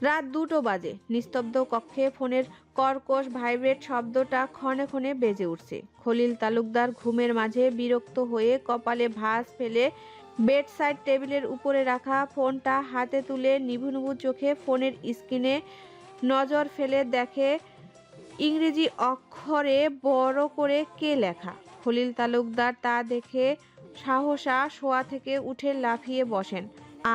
রাত 2টো বাজে। নিস্তব্ধ কক্ষে ফোনের কর্কশ ভাইব্রেট শব্দটা ক্ষণে ক্ষণে বেজে উঠছে। খলিল তালুকদার ঘুমের মাঝে বিরক্ত হয়ে কপালে ভাঁজ ফেলে বেড সাইড টেবিলের উপরে রাখা ফোনটা হাতে তুলে নিভু নিভু চোখে ফোনের স্ক্রিনে নজর ফেলে দেখে ইংরেজি অক্ষরে বড় করে কে লেখা। খলিল তালুকদার তা দেখে সাহসা শোয়া থেকে উঠে লাফিয়ে বসেন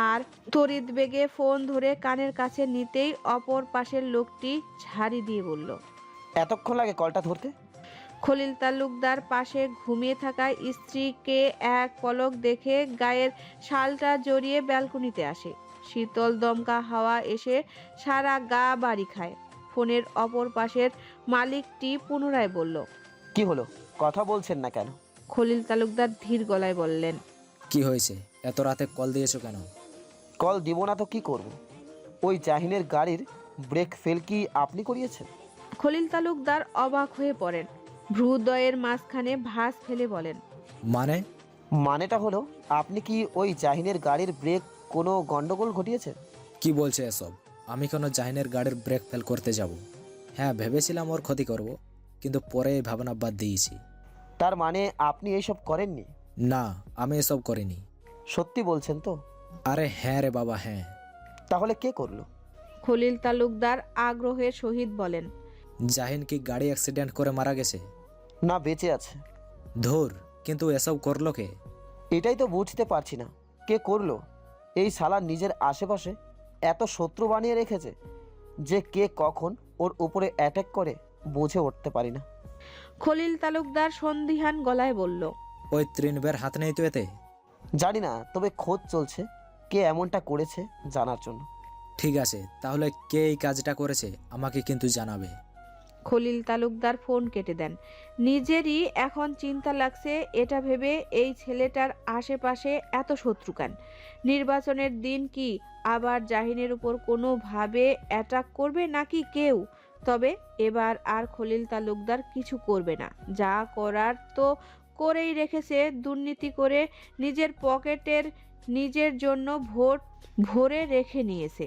আর তড়িৎ বেগে ফোন ধরে কানের কাছে নিতেই অপর পাশের লোকটি ঝাড়ি দিয়ে বলল, এতক্ষণ লাগে কলটা ধরতে? খলিল তালুকদার পাশে ঘুমিয়ে থাকা স্ত্রীকে এক পলক দেখে গায়ের শালটা জড়িয়ে ব্যালকনিতে আসে। শীতল দমকা হাওয়া এসে সারা গা বাড়ি খায়। ফোনের অপর পাশের মালিকটি পুনরায় বলল, কি হলো, কথা বলছেন না কেন? খলিল তালুকদার ধীর গলায় বললেন, কি হয়েছে? এত রাতে কল দিয়েছো কেন? কল দিব না তো কি করব? ওই জাহিনের গাড়ির ব্রেক ফেল কি আপনি করিয়েছেন? খলিল তালুকদার অবাক হয়ে পড়েন। ভ্রুদয়ের মাঝখানে ভাঁজ ফেলে বলেন, মানে? মানেটা হলো আপনি কি ওই জাহিনের গাড়ির ব্রেক কোনো গন্ডগোল ঘটিয়েছেন? কি বলছে এসব? আমি কোনো জাহিনের গাড়ির ব্রেক ফেল করতে যাব? হ্যাঁ, ভেবেছিলাম ওর ক্ষতি করব, কিন্তু পরে এই ভাবনা বাদ দিয়েছি। তার মানে আপনি এইসব করেননি? না, আমি এসব করিনি। সত্যি বলছেন তো? আরে হ্যাঁ রে বাবা, হ্যাঁ। তাহলে কে করলো? খলিল তালুকদার আগ্রহের সহিত বলেন, জাহিন কি গাড়ি অ্যাক্সিডেন্ট করে মারা গেছে? না, বেঁচে আছে। ধুর, কিন্তু এসব করলো কে? এটাই তো বুঝতে পারছি না, কে করলো? এই শালা নিজের আশেপাশে এত শত্রু বানিয়ে রেখেছে যে কে কখন ওর উপরে অ্যাটাক করে বুঝে উঠতে পারি না। খলিল তালুকদার সন্দিহান গলায় বলল, ওই ত্রিনবের হাত নেই তো এতে? জানি না, তবে খোঁজ চলছে কে এমনটা করেছে জানার জন্য। ঠিক আছে, তাহলে কে এই কাজটা করেছে আমাকে কিন্তু জানাবে। খলিল তালুকদার ফোন কেটে দেন। নিজেরই এখন চিন্তা লাগছে এটা ভেবে, এই ছেলেটার আশেপাশে এত শত্রুকান। নির্বাচনের দিন কি আবার জাহিনের উপর কোনোভাবে অ্যাটাক করবে নাকি কেউ? তবে এবার আর খলিল তালুকদার কিছু করবে না। যা করার তো করেই রেখেছে। দুর্নীতি করে নিজের পকেটের নিজের জন্য ভোট ভরে রেখে নিয়েছে।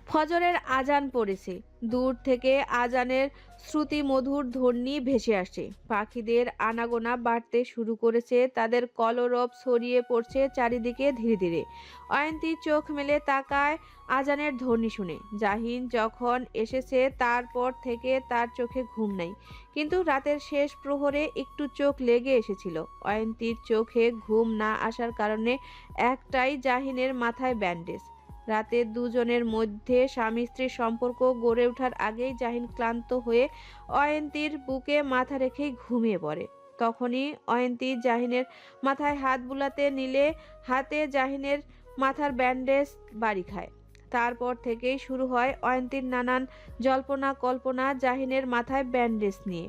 ফজরের আজান পড়েছে। দূর থেকে আজানের শ্রুতি মধুর ধ্বনি ভেসে আসছে। পাখিদের আনাগোনা বাড়তে শুরু করেছে, তাদের কলরব ছড়িয়ে পড়ছে চারিদিকে ধীরে ধীরে। অয়ন্তী চোখ মেলে তাকায় আজানের ধ্বনি শুনে। জাহিন যখন এসেছে তারপর থেকে তার চোখে ঘুম নাই, কিন্তু রাতের শেষ প্রহরে একটু চোখ লেগে এসেছিল। অয়ন্তীর চোখে ঘুম না আসার কারণে একটাই, জাহিনের মাথায় ব্যান্ডেজ। রাতে দুজনের মধ্যে স্বামী স্ত্রীর সম্পর্ক গড়ে ওঠার আগেই জাহিন ক্লান্ত হয়ে অয়ন্তীর বুকে মাথা রেখেই ঘুমিয়ে পড়ে। তখনই অয়ন্তী জাহিনের মাথায় হাত বুলাতে নিলে হাতে জাহিনের মাথার ব্যান্ডেজ বাড়ি খায়। তারপর থেকেই শুরু হয় অয়ন্তীর নানান জল্পনা কল্পনা জাহিনের মাথায় ব্যান্ডেজ নিয়ে।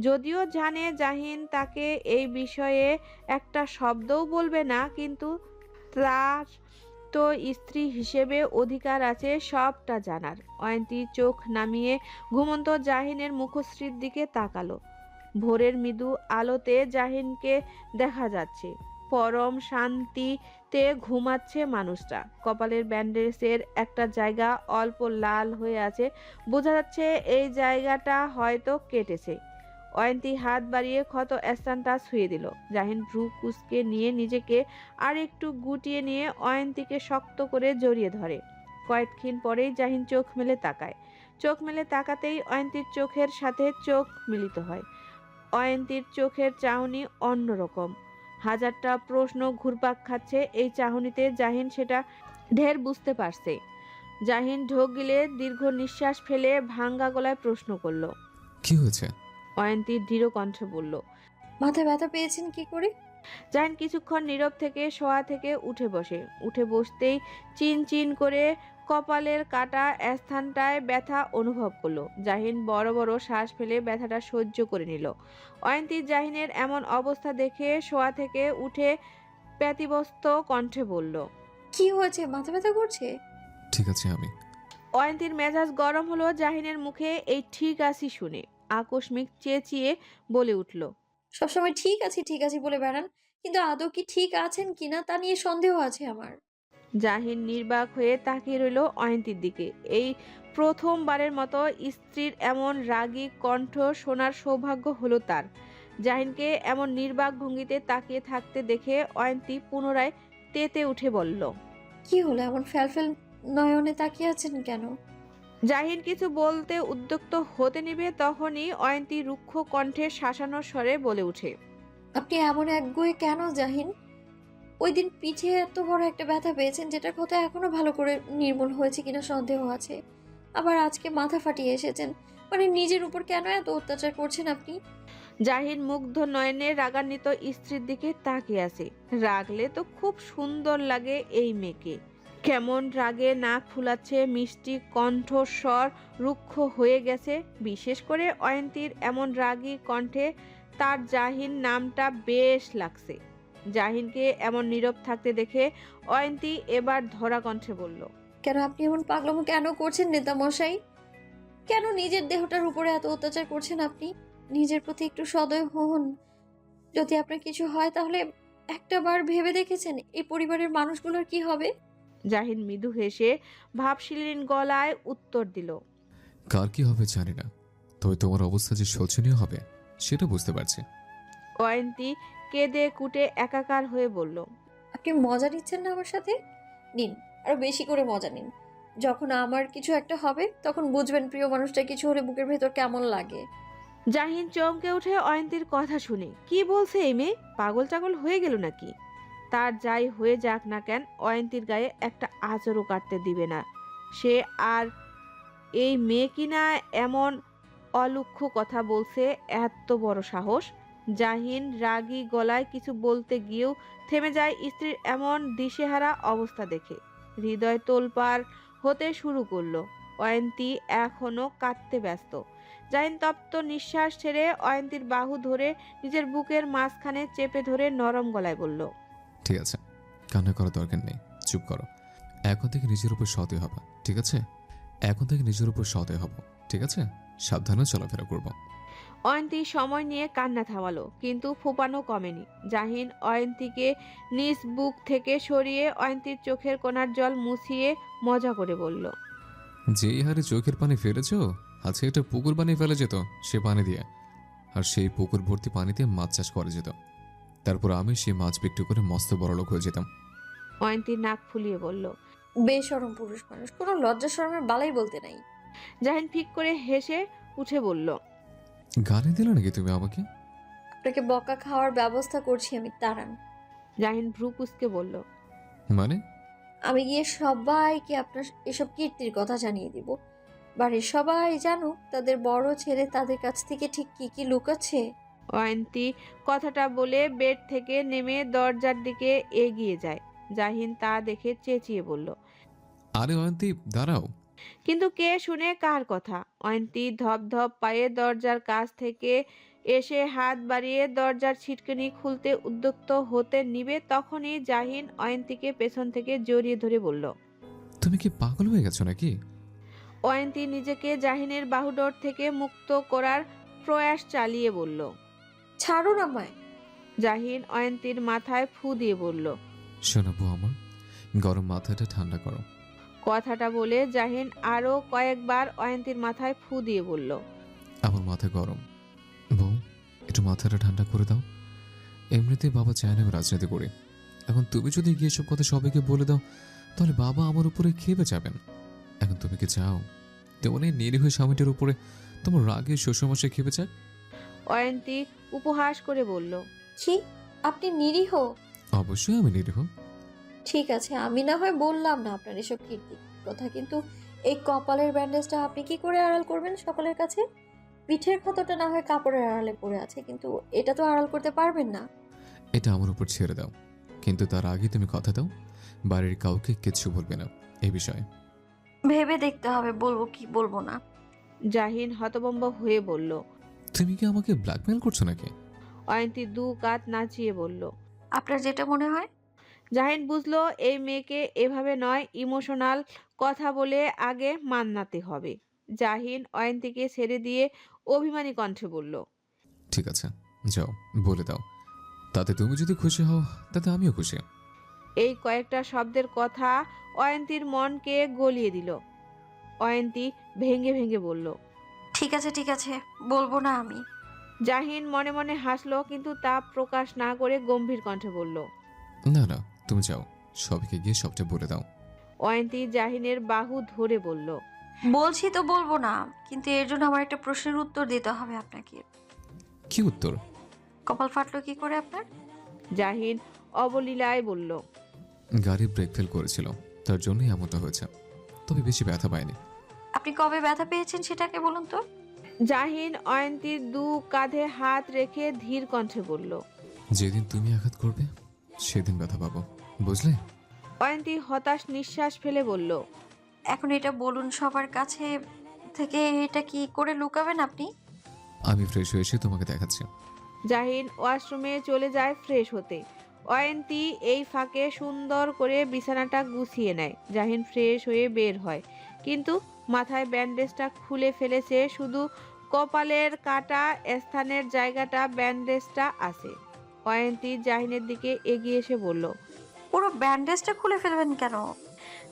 যদিও জানে জাহিন তাকে এই বিষয়ে একটা শব্দও বলবে না, কিন্তু তার তো স্ত্রী হিসেবে অধিকার আছে সবটা জানার। অয়ন্তী চোখ নামিয়ে ঘুমন্ত জাহিনের মুখশ্রীর দিকে তাকালো। ভোরের মৃদু আলোতে জাহিনকে দেখা যাচ্ছে। পরম শান্তিতে ঘুমাচ্ছে মানুষটা। কপালের ব্যান্ডেজের একটা জায়গা অল্প লাল হয়ে আছে, বোঝা যাচ্ছে এই জায়গাটা হয়তো কেটেছে। অয়ন্তী হাত বাড়িয়ে ক্ষত স্থানটা ছুঁয়ে দিল। জাহিন ভ্রু কুঁচকে নিয়ে নিজেকে আর একটু গুটিয়ে নিয়ে অয়ন্তীকে শক্ত করে জড়িয়ে ধরে। কয়েকক্ষণ পরেই জাহিন চোখ মেলে তাকায়। চোখ মেলে তাকাতেই অয়ন্তীর চোখের সাথে চোখ মিলিত হয়। অয়ন্তীর চোখের চাহনি অন্যরকম। হাজারটা প্রশ্ন ঘুরপাক খাচ্ছে এই চাহনিতে। জাহিন সেটা ঢের বুঝতে পারছে। জাহিন ঢোক গিলে দীর্ঘ নিঃশ্বাস ফেলে ভাঙ্গা গলায় প্রশ্ন করল, কি হয়েছে? অয়ন্তী দৃঢ় কণ্ঠে বলল, মাথা ব্যথা পেয়েছেন কি করে? জাহিন কিছুক্ষণ নীরব থেকে শোয়া থেকে উঠে বসে। উঠে বসতেই চিন চিন করে কপালের কাটা স্থানটায় ব্যথা অনুভব করলো। জাহিন বড় বড় শ্বাস ফেলে ব্যথাটা সহ্য করে নিল। অয়ন্তী জাহিনের এমন অবস্থা দেখে শোয়া থেকে উঠে ব্যতিব্যস্ত কণ্ঠে বলল। কি হয়েছে, মাথা ব্যথা করছে? ঠিক আছে আমি। অয়ন্তীর মেজাজ গরম হলো জাহিনের মুখে এই ঠিক আছি শুনে। আকস্মিক চেঁচিয়ে বলে উঠল। সবসময় ঠিক আছি বলে বেড়ান, কিন্তু আদৌ কি ঠিক আছেন কিনা তা নিয়ে সন্দেহ আছে আমার। জাহিন নির্বাক হয়ে তাকিয়ে রইল অয়ন্তীর দিকে। এই প্রথমবারের মতো স্ত্রীর এমন রাগী কণ্ঠ শোনার সৌভাগ্য হলো তার। জাহিনকে এমন নির্বাক ভঙ্গিতে তাকিয়ে থাকতে দেখে অয়ন্তী পুনরায় তেতে উঠে বলল। কি হলো, এমন ফ্যালফেল নয়নে তাকিয়ে আছেন কেন? জাহিন কিছু বলতে উদ্যক্ত হতে নিবে তখনই অয়ন্তী রুক্ষ কণ্ঠে শাসানো স্বরে বলে ওঠে। আপনি এমন একগুঁয়ে কেন জাহিন? ওই দিন পিঠে এত বড় একটা ব্যথা পেয়েছেন, যেটার কথা এখনো ভালো করে নির্মূল হয়েছে কিনা সন্দেহ আছে। আবার আজকে মাথা ফাটিয়ে এসেছেন, মানে নিজের উপর কেন এত অত্যাচার করছেন আপনি? জাহিন মুগ্ধ নয়নে রাগান্বিত স্ত্রীর দিকে তাকিয়ে আছে। রাগলে তো খুব সুন্দর লাগে এই মেয়েকে। কেমন রাগে নাক ফুলাচ্ছে, মিষ্টি কণ্ঠস্বর রুক্ষ হয়ে গেছে। বিশেষ করে অয়ন্তীর এমন রাগী কণ্ঠে তার জাহিন নামটা বেশ লাগছে। জাহিনকে এমন নীরব থাকতে দেখে অয়ন্তী এবার ধরা কণ্ঠে বলল। কেন আপনি এমন পাগলামো কেন করছেন নেতা মশাই? কেন নিজের দেহটার উপরে এত অত্যাচার করছেন আপনি? নিজের প্রতি একটু সদয় হন। যদি আপনার কিছু হয় তাহলে একটাবার ভেবে দেখেছেন এই পরিবারের মানুষগুলোর কি হবে? জাহিন মৃদু হেসে ভাবশীলীন গলায় উত্তর দিল। কার কি হবে জানি না, তবে তোমার অবস্থা যে শোচনীয় হবে সেটা বুঝতে পারছি। অয়ন্তী কেঁদে কুটে একাকার হয়ে বলল। আপনি মজা নিচ্ছেন না আমার সাথে? নিন, আরো বেশি করে মজা নিন। যখন আমার কিছু একটা হবে তখন বুঝবেন প্রিয় মানুষটা কিছু হলে বুকের ভেতর কেমন লাগে। জাহিন চমকে উঠে অয়ন্তীর কথা শুনে। কি বলছে এই মেয়ে? পাগল টাগল হয়ে গেল নাকি? তার যাই হয়ে যাক না কেন, অয়ন্তীর গায়ে একটা আঁচড়ও কাটতে দিবে না সে। আর এই মেয়ে কিনা এমন অলুক্ষ কথা বলছে, এত বড় সাহস! জাহিন রাগী গলায় কিছু বলতে গিয়েও থেমে যায় স্ত্রীর এমন দিশেহারা অবস্থা দেখে। হৃদয় তোলপাড় হতে শুরু করলো। অয়ন্তী এখনো কাঁদতে ব্যস্ত। জাহিন তপ্ত নিঃশ্বাস ছেড়ে অয়ন্তীর বাহু ধরে নিজের বুকের মাঝখানে চেপে ধরে নরম গলায় বলল। ঠিক আছে, কান্না করার দরকার নেই, চুপ করো। এখন থেকে নিজের উপর সদয় হবা, ঠিক আছে? এখন থেকে নিজের উপর সদয় হব, ঠিক আছে? সাবধানে চলাফেরা করবো। অয়ন্তী সময় নিয়ে কান্না থামালো, কিন্তু ফোপানো কমেনি। জাহিন অয়ন্তীকে নিজ বুক থেকে সরিয়ে অয়ন্তীর চোখের কোণার জল মুছিয়ে মজা করে বলল। যেই হারে চোখের পানি ফেলেছো, আজকে একটা পুকুর বানিয়ে ফেলে যেত সে পানি দিয়ে। আর সেই পুকুর ভর্তি পানিতে মাছ চাষ করা যেত। তারপর আমি সেই মাছ বিক্রি করে মস্ত বড়লোক হয়ে যেতাম। অয়ন্তী নাক ফুলিয়ে বলল। বেশরম পুরুষ মানুষ, কোনো লজ্জা শরমের বালাই বলতে নাই। জাহিন ফিক করে হেসে উঠে বলল। গালি দিলে নাকি তুমি আমাকে? আপনাকে বকা খাওয়ার ব্যবস্থা করছি আমি, দাঁড়ান। জাহিন ভ্রু কুঁচকে বলল। মানে? আমি গিয়ে সবাইকে আপনার এসব কীর্তির কথা জানিয়ে দিব। বাড়ির সবাই জানুক তাদের বড় ছেলে তাদের কাছ থেকে ঠিক কি কি লুকাচ্ছে। অয়ন্তী কথাটা বলে বেড থেকে নেমে দরজার দিকে এগিয়ে যায়। জাহিন তা দেখে চেঁচিয়ে বলল। আরে অয়ন্তী, দাঁড়াও। কিন্তু কে শুনে কার কথা? অয়ন্তী ধপ ধপ পায়ে দরজার কাছ থেকে এসে হাত বাড়িয়ে দরজার ছিটকিনি খুলতে উদ্যত হতে নিবে তখনই জাহিন অয়ন্তীকে পেছন থেকে জড়িয়ে ধরে বলল। তুমি কি পাগল হয়ে গেছো নাকি? অয়ন্তী নিজেকে জাহিনের বাহুডোর থেকে মুক্ত করার প্রয়াস চালিয়ে বলল। ছাড়ুন আমায়। জাহিন অয়ন্তীর মাথায় ফু দিয়ে বলল। শোনাবো আমার, গরম মাথাটা ঠান্ডা করো। কথাটা বলে জাহিন আরো কয়েকবার অয়ন্তীর মাথায় ফু দিয়ে বলল। আমার মাথা গরম, বউ একটু মাথাটা ঠান্ডা করে দাও। এমনিতে বাবা চায় না আমি রাজনীতি করি। এখন তুমি যদি গিয়ে সব কথা সবাইকে বলে দাও তাহলে বাবা আমার উপরে খেপে যাবেন। এখন তুমি কি চাও তেমন এই নিরীহ স্বামীটার উপরে তোমার রাগে শ্বশুরমশাই খেপে যাক? অয়ন্তী উপহাস করে বলল। কি, আপনি নিরীহ? অবশ্যই আমি নিরীহ। ঠিক আছে, আমি না হয় বললাম না আপনার এসব কীর্তি কথা, কিন্তু এই কপালের ব্যান্ডেজটা আপনি কি করে আড়াল করবেন সকলের কাছে? পিঠের ক্ষতটা না হয় কাপড়ের আড়ালে পড়ে আছে, কিন্তু এটা তো আড়াল করতে পারবেন না। এটা আমার উপর ছেড়ে দাও, কিন্তু তার আগে তুমি কথা দাও বাড়ির কাউকে কিচ্ছু বলবে না এই বিষয়ে। ভেবে দেখতে হবে বলবো কি বলবো না। জাহিন হতভম্ব হয়ে বলল। তুমি কি আমাকে ব্ল্যাকমেল করছো নাকি? অয়ন্তী দু কাত নাচিয়ে বলল। আপনার যেটা মনে হয়। জাহিন বুঝলো এই মেয়েকে এভাবে নয়, ইমোশনাল কথা বলে আগে মান্নাতে হবে। জাহিন অয়ন্তীকে ছেড়ে দিয়ে অভিমানী কণ্ঠে বলল। ঠিক আছে, যাও বলে দাও। তাতে তুমি যদি খুশি হও তাতে আমিও খুশি। এই কয়েকটা শব্দের কথা অয়ন্তীর মনকে গলিয়ে দিল। অয়ন্তী ভেঙে ভেঙে বলল। ঠিক আছে ঠিক আছে, বলবো না আমি। জাহিন মনে মনে হাসলো, কিন্তু তা প্রকাশ না করে গম্ভীর কণ্ঠে বলল। না না, তুমি যাও, সবাইকে গিয়ে সবটা বলে দাও। অয়ন্তী জাহিনের বাহু ধরে বলল। বলছি তো বলবো না, কিন্তু এর জন্য আমার একটা প্রশ্নের উত্তর দিতে হবে আপনাকে। কি উত্তর? কপাল ফাটলো কি করে আপনার? জাহিন অবলীলায় বলল। গাড়ি ব্রেক ফেল করেছিল, তার জন্যই এমনটা হয়েছে, তবে বেশি ব্যথা পায়নি। আপনি কবে ব্যথা পেয়েছেন সেটাকে বলুন তো। জাহিন অয়ন্তীর দু কাঁধে হাত রেখে ধীর কণ্ঠে বলল। যেদিন তুমি আঘাত করবে সেদিন ব্যথা পাবো, বুঝলে? অয়ন্তী হতাশ নিঃশ্বাস ফেলে বলল। এখন এটা বলুন সবার কাছে থেকে, এটা কি করে লুকাবেন আপনি? আমি ফ্রেশ হয়ে এসে তোমাকে দেখাচ্ছি। জাহিন ওয়াশরুমে চলে যায় ফ্রেশ হতে। অয়ন্তী এই ফাঁকে সুন্দর করে বিছানাটা গুছিয়ে নেয়। জাহিন ফ্রেশ হয়ে বের হয়, কিন্তু মাথায় ব্যান্ডেজটা খুলে ফেলেছে, শুধু কপালের কাটা স্থানের জায়গাটা ব্যান্ডেজটা আছে। অয়ন্তী জাহিনের দিকে এগিয়ে এসে বলল। পুরো ব্যান্ডেজটা খুলে ফেলবেন কেন?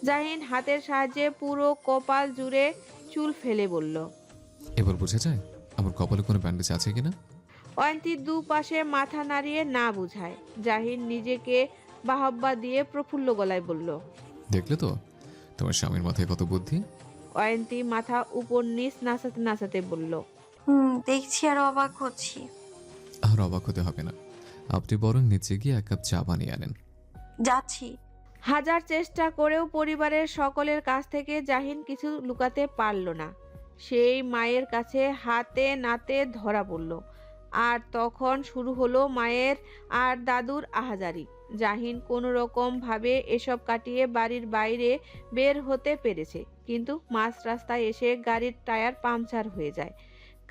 জাহিন হাতের সাহায্যে পুরো কপাল জুড়ে চুল ফেলে বলল। এবার বোঝা যায় আমার কপালে কোনো ব্যান্ডেজ আছে কিনা? অয়ন্তী দুপাশে মাথা নাড়িয়ে না বুঝায়। জাহিন নিজেকে বাহবা দিয়ে প্রফুল্ল গলায় বলল। দেখলে তো তোমার স্বামীর মাথায় কত বুদ্ধি। অয়ন্তী মাথা উপর নিচ নাচাতে নাচাতে বলল। দেখছি আর অবাক হচ্ছি। আর অবাক হতে হবে না, আপনি বরং নিচে গিয়ে এক কাপ চা বানিয়ে আনেন। যাচ্ছি। হাজার চেষ্টা করেও পরিবারের সকলের কাছ থেকে জাহিন কিছু লুকাতে পারল না। সেই মায়ের কাছে হাতে নাতে ধরা পড়ল। আর তখন শুরু হলো মায়ের আর দাদুর আহাজারি। জাহিন কোনো রকম ভাবে এসব কাটিয়ে বাড়ির বাইরে বের হতে পেরেছে, কিন্তু মাঝ রাস্তায় এসে গাড়ির টায়ার পাংচার হয়ে যায়।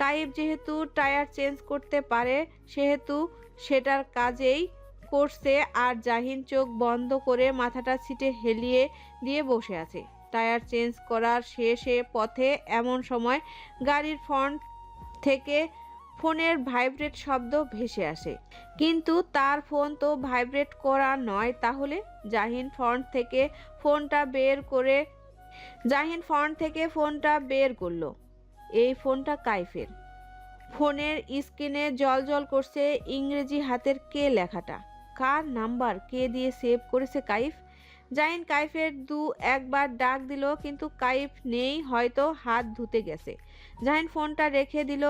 কাইব যেহেতু টায়ার চেঞ্জ করতে পারে, সেহেতু সেটার কাজেই করছে। আর জাহিন চোখ বন্ধ করে মাথাটা ছিটে হেলিয়ে দিয়ে বসে আছে টায়ার চেঞ্জ করার শেষে পথে। এমন সময় গাড়ির ফ্রন্ট থেকে ফোনের ভাইব্রেট শব্দ ভেসে আসে, কিন্তু তার ফোন তো ভাইব্রেট করা নয়। তাহলে জাহিন ফ্রন্ট থেকে ফোনটা বের করলো। এই ফোনটা কাইফের। ফোনের স্ক্রিনে জলজল করছে ইংরেজি হাতের কে লেখাটা। কার নাম্বার, কে দিয়ে সেভ করেছে কাইফ? জাহিন কাইফের একবার ডাক দিল, কিন্তু কাইফ নেই, হয়তো হাত ধুতে গেছে। জাহিন ফোনটা রেখে দিল।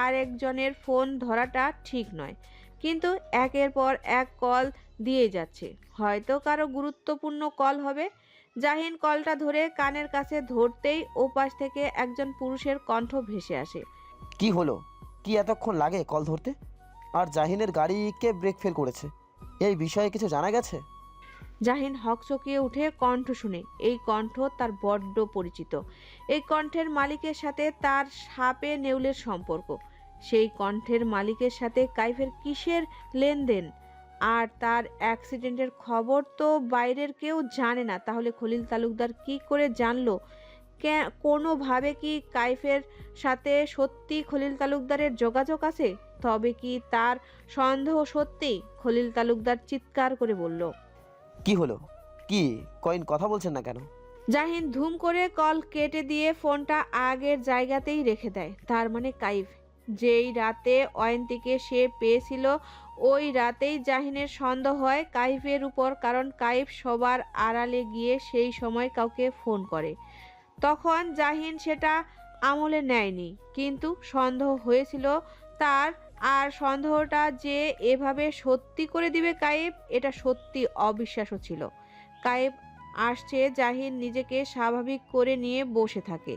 আর একজনের ফোন ধরাটা ঠিক নয়, কিন্তু একের পর এক কল দিয়ে যাচ্ছে, হয়তো কারো গুরুত্বপূর্ণ কল হবে। জাহিন কলটা ধরে কানের কাছে ধরতেই ওপাশ থেকে একজন পুরুষের কণ্ঠ ভেসে আসে। কি হলো? কি এতক্ষণ লাগে কল ধরতে? আর জাহিনের গাড়ি কে ব্রেক ফেল করেছে, এই বিষয়ে কিছু জানা গেছে? জাহিন হকচকিয়ে উঠে কণ্ঠ শুনে। এই কণ্ঠ তার বড্ড পরিচিত। এই কণ্ঠের মালিকের সাথে তার সাপে নেউলের সম্পর্ক। সেই কণ্ঠের মালিকের সাথে কাইফের কিসের লেনদেন? আর তার অ্যাক্সিডেন্টের খবর তো বাইরের কেউ জানে না। তাহলে খলিল তালুকদার কি করে জানলো? কোনোভাবে কি কাইফের সাথে সত্যি খলিল তালুকদারের যোগাযোগ আছে? তবে কি তার সন্দেহ সত্যি? খলিল তালুকদার চিৎকার করে বলল। কি হলো? কি কয়েন কথা বলছেন না কেন? জাহিন ধুম করে কল কেটে দিয়ে ফোনটা আগের জায়গাতেই রেখে দেয়। তার মানে কাইফ যেই রাতে অয়ন্তীকে সে পেয়েছিল, ওই রাতেই জাহিনের সন্দেহ হয় কাইফের উপর। কারণ কাইফ সবার আড়ালে গিয়ে সেই সময় কাউকে ফোন করে। তখন জাহিন সেটা আমলে নেয়নি, কিন্তু সন্দেহ হয়েছিল তার। আর সন্দেহটা যে এভাবে সত্যি করে দিবে কাইফ, এটা সত্যি অবিশ্বাস্য ছিল। কাইফ আসছে, জাহিন নিজেকে স্বাভাবিক করে নিয়ে বসে থাকে।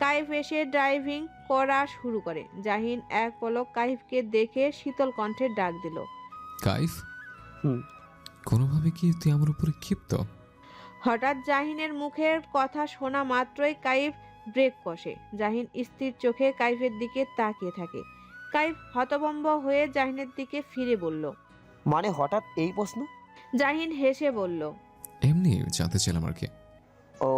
কাইফ এসে ড্রাইভিং করা শুরু করে। জাহিন এক পলক কাইফকে দেখে শীতল কণ্ঠে ডাক দিল। কাইফ, হুম। কোনোভাবে কি তুই আমার উপরে ক্ষিপ্ত? হঠাৎ জাহিনের মুখের কথা শোনা মাত্রই কাইফ ব্রেক কষে। জাহিন স্থির চোখে কাইফের দিকে তাকিয়ে থাকে। কাইফ হতভম্ব হয়ে জাহিনের দিকে ফিরে বলল। মানে হঠাৎ এই প্রশ্ন? জাহিন হেসে বলল। এমনি জানতে চাইলাম আর কি। ও,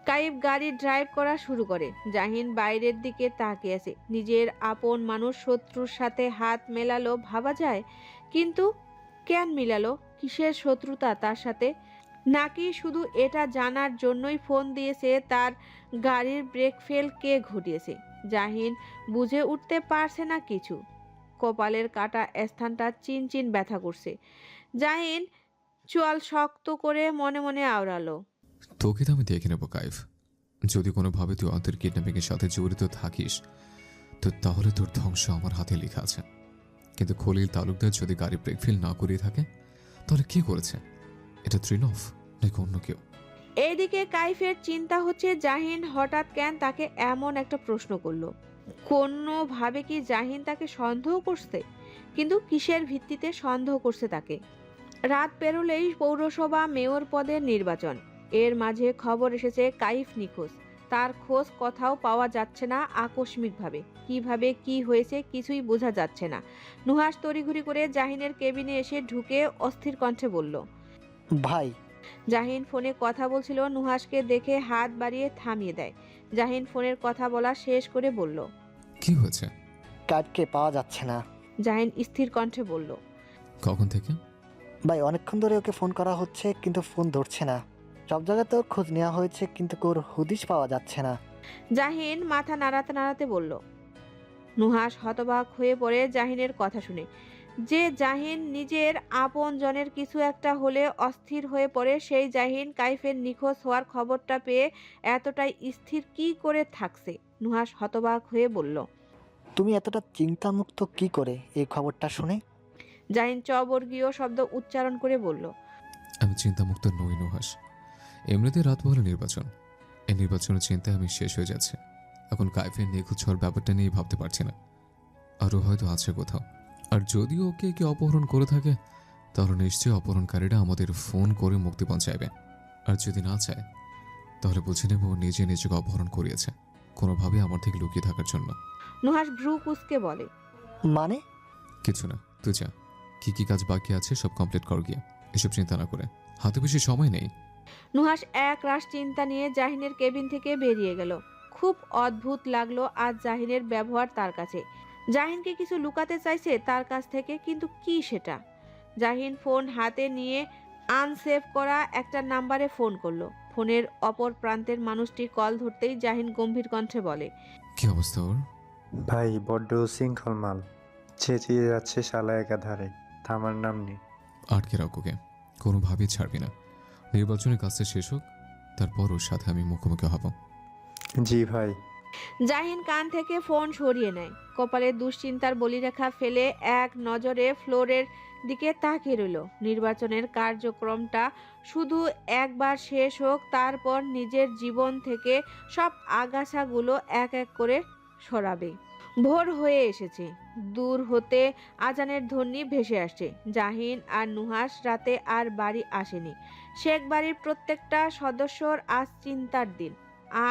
কাইফ গাড়ি ড্রাইভ করা শুরু করে। জাহিন বাইরের দিকে তাকিয়ে আছে। নিজের আপন মানুষ শত্রুর সাথে হাত মেলালো ভাবা যায়, কিন্তু কেন মিলালো? কিসের শত্রুতা তার সাথে? নাকি শুধু এটা জানার জন্যই ফোন দিয়েছে তার গাড়ির ব্রেক ফেল কে ঘটিয়েছে? জাহিন বুঝে উঠতে পারছে না কিছু। কপালের কাটা স্থানটা চিনচিন ব্যথা করছে। জাহিন চোয়াল শক্ত করে মনে মনে আওড়ালো। তোকে তো আমি দেখে নেবো কাইফ। যদি কোনোভাবে তুই অন্তর কিডন্যাপিংয়ের সাথে জড়িত থাকিস তো তাহলে তোর ধ্বংস আমার হাতে লেখা আছে। কিন্তু খলিল তালুকদার যদি গাড়ি ব্রেক ফেল না করিয়ে থাকে তাহলে কে করেছে? এটা ত্রিনভ নাকি অন্য কেউ? এইদিকে কাইফের চিন্তা হচ্ছে জাহিন হঠাৎ কেন তাকে এমন একটা প্রশ্ন করলো। কোনোভাবে কি জাহিন তাকে সন্দেহ করছে? কিন্তু কিসের ভিত্তিতে সন্দেহ করছে তাকে? রাত পেরোলেই পৌরসভা মেয়র পদের নির্বাচন। এর মাঝে খবর এসেছে কাইফ নিখোঁজ। তার খোঁজ কোথাও পাওয়া যাচ্ছে না। আকস্মিকভাবে কিভাবে কি হয়েছে কিছুই বোঝা যাচ্ছে না। নুহাস তড়িঘড়ি করে জাহিনের কেবিনে এসে ঢুকে অস্থির কণ্ঠে বলল। ভাই, জাহিন ফোনে কথা বলছিল। নুহাসকে দেখে হাত বাড়িয়ে থামিয়ে দেয়। জাহিন ফোনের কথা বলা শেষ করে বলল। কি হয়েছে? কার্ডকে পাওয়া যাচ্ছে না। জাহিন স্থির কণ্ঠে বলল। কখন থেকে? ভাই, অনেকক্ষণ ধরে ওকে ফোন করা হচ্ছে কিন্তু ফোন ধরছে না। সব জায়গাতে ওর খোঁজ নেওয়া হয়েছে কিন্তু ওর হুদিশ পাওয়া যাচ্ছে না। জাহিন মাথা নাড়াতে নাড়াতে বলল। নুহাস হতবাক হয়ে পড়ে জাহিনের কথা শুনে। যে জাহিন নিজের আপন জনের কিছু একটা হলে অস্থির হয়ে পড়ে, সেই জাহিন কাইফের নিখোঁজ হওয়ার খবরটা পেয়ে এতটাই স্থির কি করে থাকছে? নুহাস হতবাক হয়ে বলল। তুমি এতটা চিন্তামুক্ত কি করে এই খবরটা শুনে? জাহিন চবর্গীয় শব্দ উচ্চারণ করে বলল। আমি চিন্তামুক্ত নই নুহাস। এমনিতে রাত বলে নির্বাচন, এই নির্বাচনের চিন্তায় আমি শেষ হয়ে যাচ্ছে। এখন কাইফের নিখোঁজ হওয়ার ব্যাপারটা নিয়ে ভাবতে পারছি না। আরও হয়তো আছে কোথাও। আর যদিও ওকে কে অপহরণ করে থাকে তাহলে নিশ্চয়ই অপহরণকারীরা আমাদের ফোন করে মুক্তিপণ চাইবে। আর যদি না চায় তাহলে বুঝে নেব ও নিজে নিজেকে অপহরণ করিয়েছে কোনোভাবে আমার থেকে লুকিয়ে থাকার জন্য। নুহাস ভ্রু কুঁচকে বলে। মানে? কিছু না, তুই যা। কি কি কাজ বাকি আছে সব কমপ্লিট কর গিয়ে। এসব চিন্তা না করে, হাতে বেশি সময় নেই। নুহাস এক রাশ চিন্তা নিয়ে জাহিনের কেবিন থেকে বেরিয়ে গেল। খুব অদ্ভুত লাগলো আজ জাহিনের ব্যবহার তার কাছে। জাহিনকে কিছু লুকাতে চাইছে তার কাছ থেকে, কিন্তু কি সেটা? জাহিন ফোন হাতে নিয়ে আনসেভ করা একটা নাম্বারে ফোন করলো। ফোনের অপর প্রান্তের মানুষটি কল ধরতেই জাহিন গম্ভীর কণ্ঠে বলে। কি অবস্থা ওর? ভাই বড্ড উশৃঙ্খল মাল, চেঁচিয়ে যাচ্ছে শালা একাধারে, থামার নাম নেই। আটকে রাখ ওকে, কোনোভাবেই ছাড়বি না। নির্বাচনের কাজটা শেষ হোক, তারপর ওর সাথে আমি মুখোমুখি হব। জি ভাই। জাহিন কান থেকে ফোন সরিয়ে নেয়। কপালে দুশ্চিন্তার বলিরেখা ফেলে এক নজরে ফ্লোরের দিকে তাকিয়ে রইল। নির্বাচনের কার্যক্রমটা শুধু একবার শেষ হোক, তারপর নিজের জীবন থেকে সব আগাছাগুলো এক এক করে সরাবে। ভোর হয়ে এসেছে। দূর হতে আজানের ধ্বনি ভেসে আসছে। জাহিন আর নুহাস রাতে আর বাড়ি আসেনি। শেখ বাড়ির প্রত্যেকটা সদস্যর আজ চিন্তার দিন।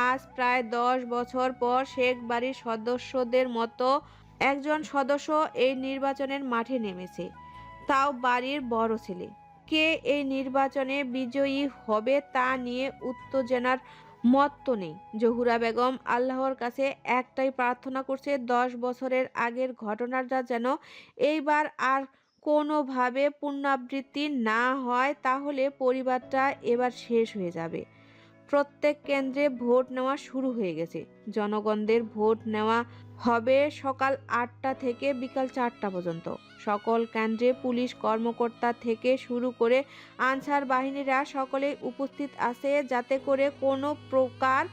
আজ প্রায় 10 বছর পর শেখ বাড়ির সদস্যদের মতো একজন সদস্য এই নির্বাচনের মাঠে নেমেছে, তাও বাড়ির বড় ছেলে। কে এই নির্বাচনে বিজয়ী হবে তা নিয়ে উত্তেজনার মত নেই। জহুরা বেগম আল্লাহর কাছে একটাই প্রার্থনা করছে, 10 বছরের আগের ঘটনাটা যেন এইবার আর কোনোভাবে পুনরাবৃত্তি না হয়, তাহলে পরিবারটা এবার শেষ হয়ে যাবে। প্রত্যেক কেন্দ্রে ভোট নেওয়া শুরু হয়ে গেছে। জনগণদের ভোট নেওয়া হবে সকাল 8টা থেকে বিকাল 4টা পর্যন্ত। সকল কেন্দ্রে পুলিশ কর্মকর্তা থেকে শুরু করে আনসার বাহিনীরা সকলেই উপস্থিত আছে, যাতে করে কোনো প্রকার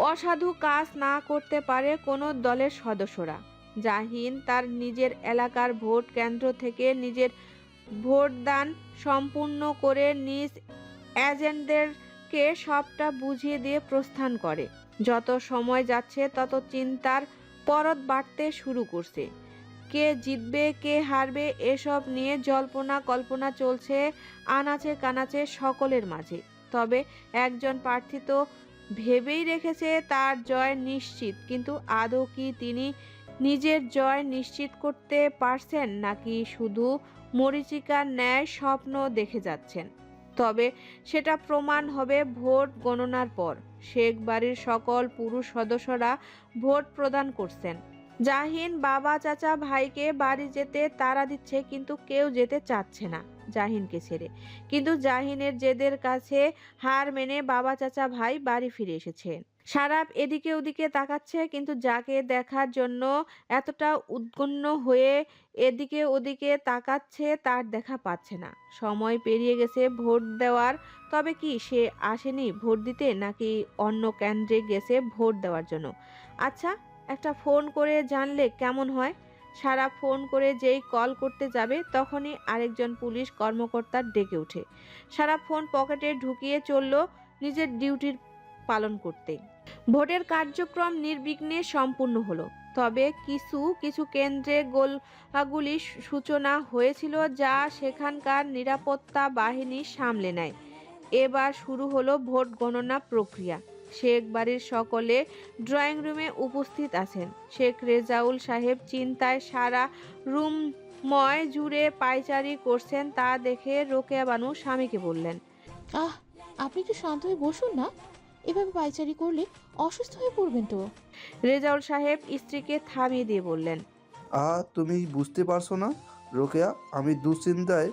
অসাধু কাজ না করতে পারে কোনো দলের সদস্যরা। জাহিন তার নিজের এলাকার ভোট কেন্দ্র থেকে নিজের ভোটদান সম্পূর্ণ করে নিজ এজেন্টদেরকে সবটা বুঝিয়ে দিয়ে প্রস্থান করে। যত সময় যাচ্ছে তত চিন্তার পরত বাড়তে শুরু করছে। কে জিতবে কে হারবে এসব নিয়ে জল্পনা কল্পনা চলছে আনাচে কানাচে সকলের মাঝে। তবে একজন প্রার্থী তো ভেবেই রেখেছে তার জয় নিশ্চিত, কিন্তু আদৌ কি তিনি নিজের জয় নিশ্চিত করতে পারছেন নাকি শুধু মরীচিকার ন্যায় স্বপ্ন দেখে যাচ্ছেন? তবে সেটা প্রমাণ হবে ভোট গণনার পর। শেখ বাড়ির সকল পুরুষ সদস্যরা ভোট প্রদান করছেন। জাহিন বাবা চাচা ভাইকে বাড়ি যেতে তাড়া দিচ্ছে, কিন্তু কেউ যেতে চাচ্ছে না জাহিনকে ছেড়ে। কিন্তু জাহিনের জেদের কাছে হার মেনে বাবা চাচা ভাই বাড়ি ফিরে এসেছে। সারাপ এদিকে ওদিকে তাকাচ্ছে, কিন্তু যাকে দেখার জন্য এতটা উদ্বিগ্ন হয়ে এদিকে ওদিকে তাকাচ্ছে তার দেখা পাচ্ছে না। সময় পেরিয়ে গেছে ভোট দেওয়ার। তবে কি সে আসেনি ভোট দিতে, নাকি অন্য কেন্দ্রে গেছে ভোট দেওয়ার জন্য? আচ্ছা, একটা ফোন করে জানলে কেমন হয়? সারা ফোন করে যেই কল করতে যাবে তখনই আরেকজন পুলিশ কর্মকর্তা ডেকে ওঠে। সারা ফোন পকেটে ঢুকিয়ে চলল নিজের ডিউটির পালন করতে। ভোটের কার্যক্রম নির্বিঘ্নে সম্পূর্ণ হলো। তবে কিছু কিছু কেন্দ্রে গোলাগুলি সূচনা হয়েছিল, যা সেখানকার নিরাপত্তা বাহিনী সামলে নেয়। এবার শুরু হলো ভোট গণনা প্রক্রিয়া। শেখ বাড়ির সকলে ড্রয়িং রুমে উপস্থিত আছেন। শেখ রেজাউল সাহেব চিন্তায় সারা রুমময় জুড়ে পায়চারি করছেন। তা দেখে রোকেয়া বানু স্বামীকে বললেন, আপনি একটু শান্ত হয়ে বসুন না, এভাবে পায়চারি করলে অসুস্থ হয়ে পড়বেন তো। রেজাউল সাহেব স্ত্রীকে থামিয়ে দিয়ে বললেন, তুমি বুঝতে পারছো না রোকেয়া, আমি দুশ্চিন্তায়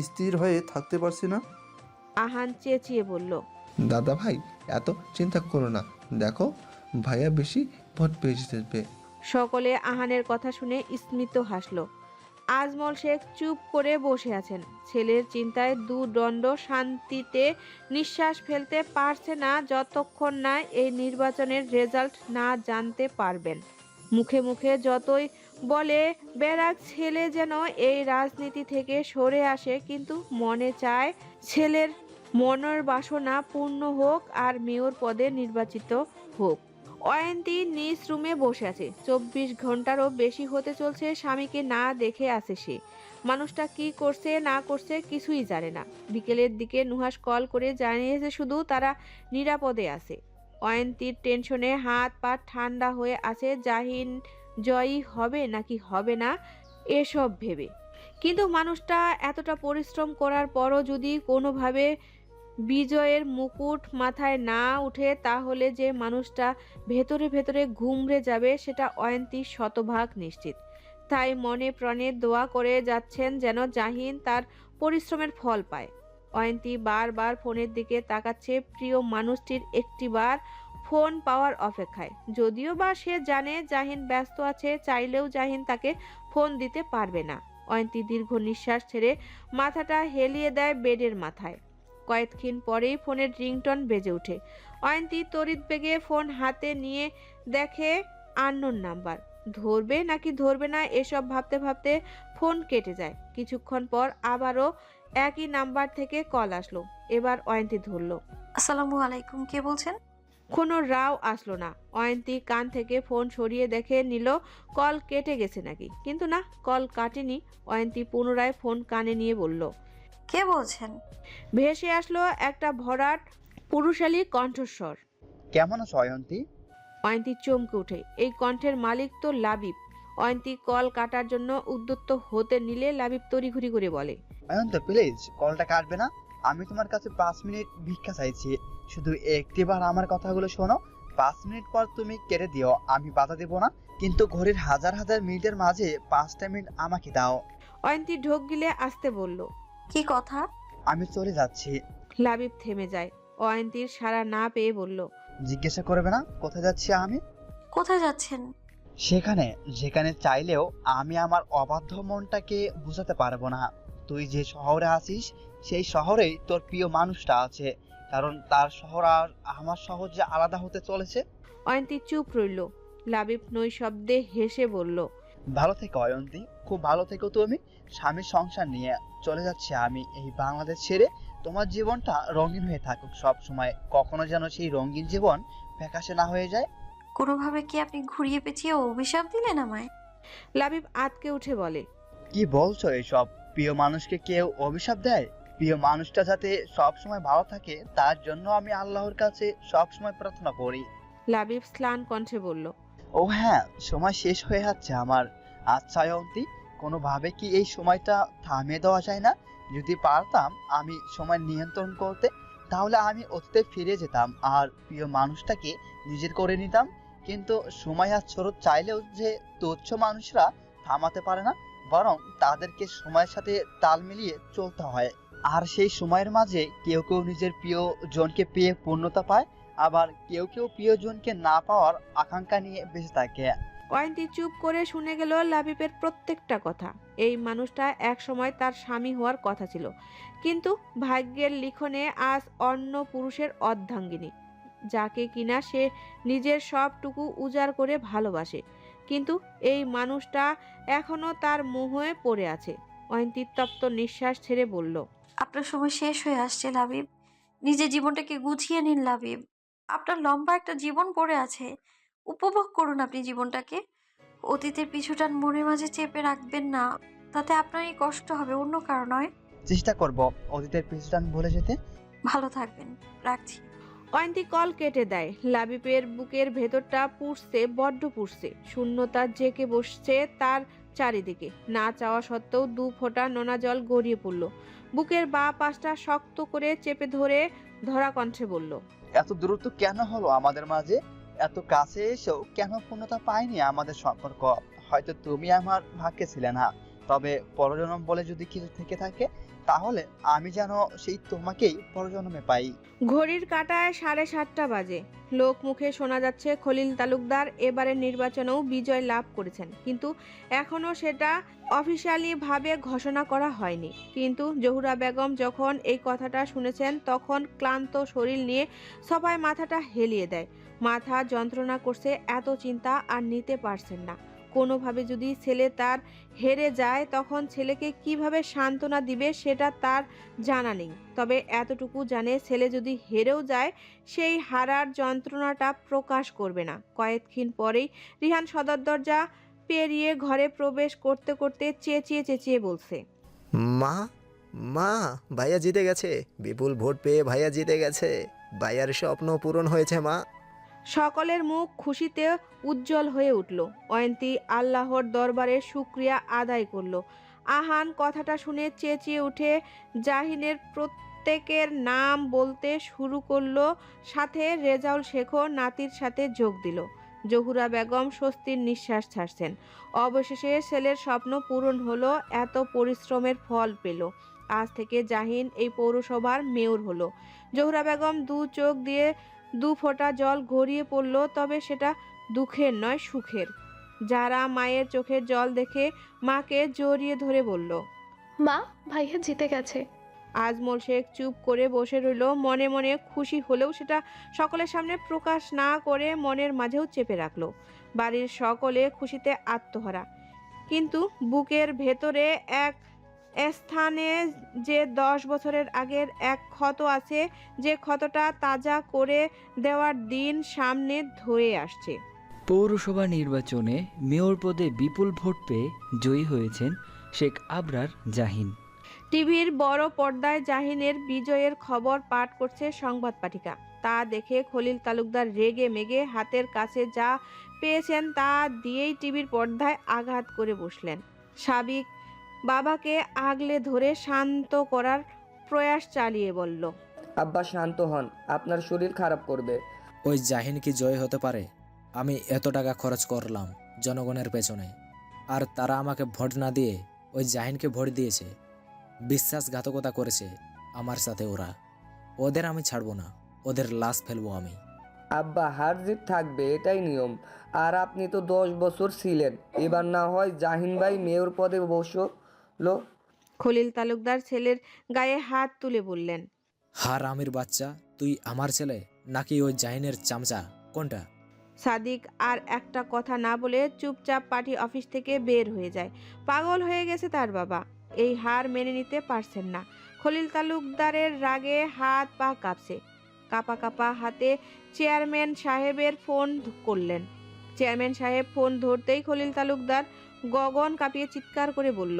স্থির হয়ে থাকতে পারছি না। আহান চেঁচিয়ে বলল, দাদা ভাই এত চিন্তা করো না, দেখো ভাইয়া বেশি ভোট পেয়ে জিতবে। সকলে আহানের কথা শুনে স্মিত হাসল। আজমল শেখ চুপ করে বসে আছেন। ছেলের চিন্তায় দুদণ্ড শান্তিতে নিঃশ্বাস ফেলতে পারছে না যতক্ষণ না এই নির্বাচনের রেজাল্ট না জানতে পারবেন। মুখে মুখে যতই বলে বেড়াক ছেলে যেন এই রাজনীতি থেকে সরে আসে, কিন্তু মনে চায় ছেলের মনের বাসনা পূর্ণ হোক আর মেয়র পদে নির্বাচিত হোক। অয়ন্তী নিজ রুমে বসে আছে। 24 ঘন্টারও বেশি হতে চলছে স্বামীকে না দেখে আছে সে। মানুষটা কি করছে না করছে কিছুই জানে না। বিকেলের দিকে নুহাস কল করে জানিয়েছে শুধু তারা নিরাপদে আছে। অয়ন্তীর টেনশনে হাত পা ঠান্ডা হয়ে আছে, জাহিন জয়ী হবে নাকি হবে না এসব ভেবে। কিন্তু মানুষটা এতটা পরিশ্রম করার পরও যদি কোনোভাবে বিজয়ের মুকুট মাথায় না উঠে, তাহলে যে মানুষটা ভেতরে ভেতরে ঘুমড়ে যাবে সেটা অয়ন্তী শতভাগ নিশ্চিত। তাই মনে প্রাণে দোয়া করে যাচ্ছেন যেন জাহিন তার পরিশ্রমের ফল পায়। অয়ন্তী বারবার ফোনের দিকে তাকাচ্ছে, প্রিয় মানুষটির একটিবার ফোন পাওয়ার অপেক্ষায়। যদিও বা সে জানে জাহিন ব্যস্ত আছে, চাইলেও জাহিন তাকে ফোন দিতে পারবে না। অয়ন্তী দীর্ঘ নিঃশ্বাস ছেড়ে মাথাটা হেলিয়ে দেয় বেডের মাথায়। কয়েকক্ষণ পরেই ফোনের রিংটন বেজে ওঠে। অয়ন্তী তড়িৎ বেগে ফোন হাতে নিয়ে দেখে আননোন নাম্বার। ধরবে নাকি ধরবে না এসব ভাবতে ভাবতে ফোন কেটে যায়। কিছুক্ষণ পর আবারও একই নাম্বার থেকে কল আসলো। এবার অয়ন্তী ধরল। আসসালামু আলাইকুম, কে বলছেন? কোনো রাও আসলো না। অয়ন্তী কান থেকে ফোন সরিয়ে দেখে নিল কল কেটে গেছে নাকি, কিন্তু না, কল কাটেনি। অয়ন্তী পুনরায় ফোন কানে নিয়ে বলল, কে বলছেন? ভেসে আসলো একটা ভরাট পুরুষালী কণ্ঠস্বর। কেমন আছো অয়ন্তী? অয়ন্তী চমকে ওঠে। এই কণ্ঠের মালিক তো লাবিব। অয়ন্তী কল কাটার জন্য উদ্যত হতে নিলে লাবিব তড়িঘড়ি করে বলে, অয়ন্তী প্লিজ কলটা কাটবে না, আমি তোমার কাছে 5 মিনিট ভিক্ষা চাইছি, শুধু একটিবার আমার কথাগুলো শোনো। 5 মিনিট পর তুমি কেটে দিও, আমি বাধা দেব না, কিন্তু ঘড়ির হাজার হাজার মিনিটের মাঝে 5টা মিনিট আমাকে দাও। অয়ন্তী ঢোক গিলে আসতে বলল, কি কথা? আমি চলে যাচ্ছি। লাবিব থেমে যায়। অয়ন্তীর সাড়া না পেয়ে বলল, জিজ্ঞাসা করবে না কোথায় যাচ্ছি আমি? কোথায় যাচ্ছেন? সেখানে যেখানে চাইলেও আমি আমার অবাধ্য মনটাকে বুঝাতে পারবো না। তুই যে শহরে আছিস সেই শহরেই তোর প্রিয় মানুষটা আছে, কারণ তার শহর আর আমার শহর যে আলাদা হতে চলেছে। অয়ন্তী চুপ রইল। লাবিব নৈশব্দে হেসে বলল, ভালো থেকো অয়ন্তী, খুব ভালো থেকো তুমি। স্বামীর সংসার নিয়ে চলে যাচ্ছি আমি এই বাংলাদেশ ছেড়ে। তোমার জীবনটা রঙিন হয়ে থাকুক সব সময়, কখনো যেন সেই রঙিন জীবন ফ্যাকাশে না হয়ে যায়। কোনোভাবে কি আপনি ঘুরিয়ে পেঁচিয়ে অভিশাপ দিলেন আমায়? লাবিব আতকে উঠে বলে, কি বলছো এসব? প্রিয় মানুষকে কেউ অভিশাপ দেয়? প্রিয় মানুষটা যাতে সব সময় ভালো থাকে তার জন্য আমি আল্লাহর কাছে সব সময় প্রার্থনা করি। লাবিব স্লান কণ্ঠে বলল, ও হ্যাঁ, সময় শেষ হয়ে যাচ্ছে আমার। আচ্ছা অয়ন্তী, কোনোভাবে কি এই সময়টা থামিয়ে দেওয়া যায় না? যদি পারতাম আমি সময় নিয়ন্ত্রণ করতে, তাহলে আমি অতীতে ফিরে যেতাম আর প্রিয় মানুষটাকে নিজের করে নিতাম। কিন্তু সময় আর স্রোত চাইলেও যে তুচ্ছ মানুষরা থামাতে পারে না, বরং তাদেরকে সময়ের সাথে তাল মিলিয়ে চলতে হয়। আর সেই সময়ের মাঝে কেউ কেউ নিজের প্রিয় জনকে পেয়ে পূর্ণতা পায়, আবার কেউ কেউ প্রিয়জনকে না পাওয়ার আকাঙ্ক্ষা নিয়ে বেঁচে থাকে। অয়ন্তী চুপ করে শুনে গেল লাবিবের প্রত্যেকটা কথা। এই মানুষটা এক সময় তার স্বামী হওয়ার কথা ছিল, কিন্তু ভাগ্যের লিখনে আজ অন্য পুরুষের অর্ধাঙ্গিনী, যাকে কিনা সে নিজের সবটুকু উজাড় করে ভালোবাসে। কিন্তু এই মানুষটা এখনো তার মোহে পড়ে আছে। অয়ন্তী তপ্ত নিঃশ্বাস ছেড়ে বলল, আপনার সময় শেষ হয়ে আসছে লাবিব। নিজের জীবনটাকে গুছিয়ে নিন লাবিব। আপনার লম্বা একটা জীবন পড়ে আছে, উপভোগ করুন আপনি জীবনটাকে। অতীতের পিছুটান মনের মাঝে চেপে রাখবেন না, তাতে আপনারই কষ্ট হবে, অন্য কারো নয়। চেষ্টা করব অতীতের পিছুটান ভুলে যেতে। ভালো থাকবেন, রাখছি। অয়ন্তী কল কেটে দেয়। লাবিবের বুকের ভেতরটা পুড়ছে, বড্ড পুড়ছে। শূন্যতা জেঁকে বসছে তার চারিদিকে। না চাওয়া সত্ত্বেও 2 ফোঁটা নোনা জল গড়িয়ে পড়ল। বুকের বাঁ পাশটা শক্ত করে চেপে ধরে ধরা কণ্ঠে বলল, এত দূরত্ব কেন হলো আমাদের মাঝে? এত কাছে এসেও কেন পূর্ণতা পায়নি আমাদের সম্পর্ক? হয়তো তুমি আমার ভাগ্যে ছিলে না, তবে পরজন্ম বলে যদি কিছু থেকে থাকে, তাহলে আমি যেন সেই তোমাকেই পরজন্মে পাই। ঘড়ির কাঁটায় 7:30টা বাজে। লোক মুখে শোনা যাচ্ছে খলিল তালুকদার এবারের নির্বাচনেও বিজয় লাভ করেছেন, কিন্তু এখনো সেটা অফিসিয়ালি ভাবে ঘোষণা করা হয়নি। কিন্তু জহুরা বেগম যখন এই কথাটা শুনেছেন তখন ক্লান্ত শরীর নিয়ে সবাই মাথাটা হেলিয়ে দেয়। মাথা যন্ত্রণা করছে, এত চিন্তা আর নিতে পারছেন না। কোনোভাবে যদি ছেলে তার হেরে যায় তখন ছেলেকে কিভাবে সান্ত্বনা দিবে সেটা তার জানা নেই। তবে এতটুকু জানে, ছেলে যদি হেরেও যায় সেই হারার যন্ত্রণাটা প্রকাশ করবে না। কয়েকদিন পরেই রিহান সদর দরজা পেরিয়ে ঘরে প্রবেশ করতে করতে চেঁচিয়ে চেঁচিয়ে বলছে, মা, মা, ভাইয়া জিতে গেছে। বিপুল ভোট পেয়ে ভাইয়া জিতে গেছে। ভাইয়ার স্বপ্ন পূরণ হয়েছে মা। সকলের মুখ খুশিতে উজ্জ্বল হয়ে উঠল। অয়ন্তী আল্লাহর দরবারে শুকরিয়া আদায় করল। আহান কথাটা শুনে চেঁচিয়ে উঠে জাহিনের প্রত্যেকের নাম বলতে শুরু করলো, সাথে রেজাউল শেখও নাতির সাথে যোগ দিল। জহুরা বেগম স্বস্তির নিঃশ্বাস ছাড়ছেন। অবশেষে ছেলের স্বপ্ন পূরণ হলো, এত পরিশ্রমের ফল পেল। আজ থেকে জাহিন এই পৌরসভার মেয়র হলো। জহুরা বেগম 2 চোখ দিয়ে 2 ফোঁটা জল গড়িয়ে পড়ল, তবে সেটা দুঃখের নয়, সুখের। যারা মায়ের চোখের জল দেখে মাকে জড়িয়ে ধরে বলল, মা, ভাইয়া জিতে গেছে। আজমল শেখ চুপ করে বসে রইল। মনে মনে খুশি হলেও সেটা সকলের সামনে প্রকাশ না করে মনের মাঝেও চেপে রাখলো। বাড়ির সকলে খুশিতে আত্মহারা, কিন্তু বুকের ভেতরে এক স্থানে যে 10 বছরের আগের এক ক্ষত আছে, যে ক্ষতটা তাজা করে দেওয়ার দিন সামনে ধরে আসছে। পৌরসভা নির্বাচনে মেয়র পদে বিপুল ভোট পেয়ে জয়ী হয়েছেন শেখ আবরার জাহিন। টিভির বড় পর্দায় জাহিনের বিজয়ের খবর পাঠ করছে সংবাদ পাঠিকা। তা দেখে খলিল তালুকদার রেগে মেগে হাতের কাছে যা পেয়েছেন তা দিয়েই টিভির পর্দায় আঘাত করে বসলেন। সাবিক বাবাকে আগলে ধরে শান্ত করার প্রয়াস চালিয়ে বলল, আব্বা শান্ত হন, আপনার শরীর খারাপ করবে। ওই জাহিন কি জয় হতে পারে? আমি এত টাকা খরচ করলাম জনগণের পেছনে, আর তারা আমাকে ভোট না দিয়ে ওই জাহিনকে ভোট দিয়েছে। বিশ্বাসঘাতকতা করেছে আমার সাথে ওরা। ওদের আমি ছাড়বো না, ওদের লাশ ফেলবো আমি। আব্বা, হার জিত থাকবে, এটাই নিয়ম। আর আপনি তো 10 বছর ছিলেন, এবার না হয় জাহিন ভাই মেয়র পদে বসলো। খলিল তালুকদার ছেলের গায়ে হাত তুলে বললেন, হার আমির বাচ্চা, তুই আমার ছেলে নাকি ওই জাহিনের চামচা, কোনটা? সাদিক আর একটা কথা না বলে চুপচাপ পার্টি অফিস থেকে বের হয়ে যায়। পাগল হয়ে গেছে তার বাবা, এই হার মেনে নিতে পারছেন না। খলিল তালুকদারের রাগে হাত পা কাঁপছে। কাঁপা কাঁপা হাতে চেয়ারম্যান সাহেবের ফোন করলেন। চেয়ারম্যান সাহেব ফোন ধরতেই খলিল তালুকদার গগন কাঁপিয়ে চিৎকার করে বলল,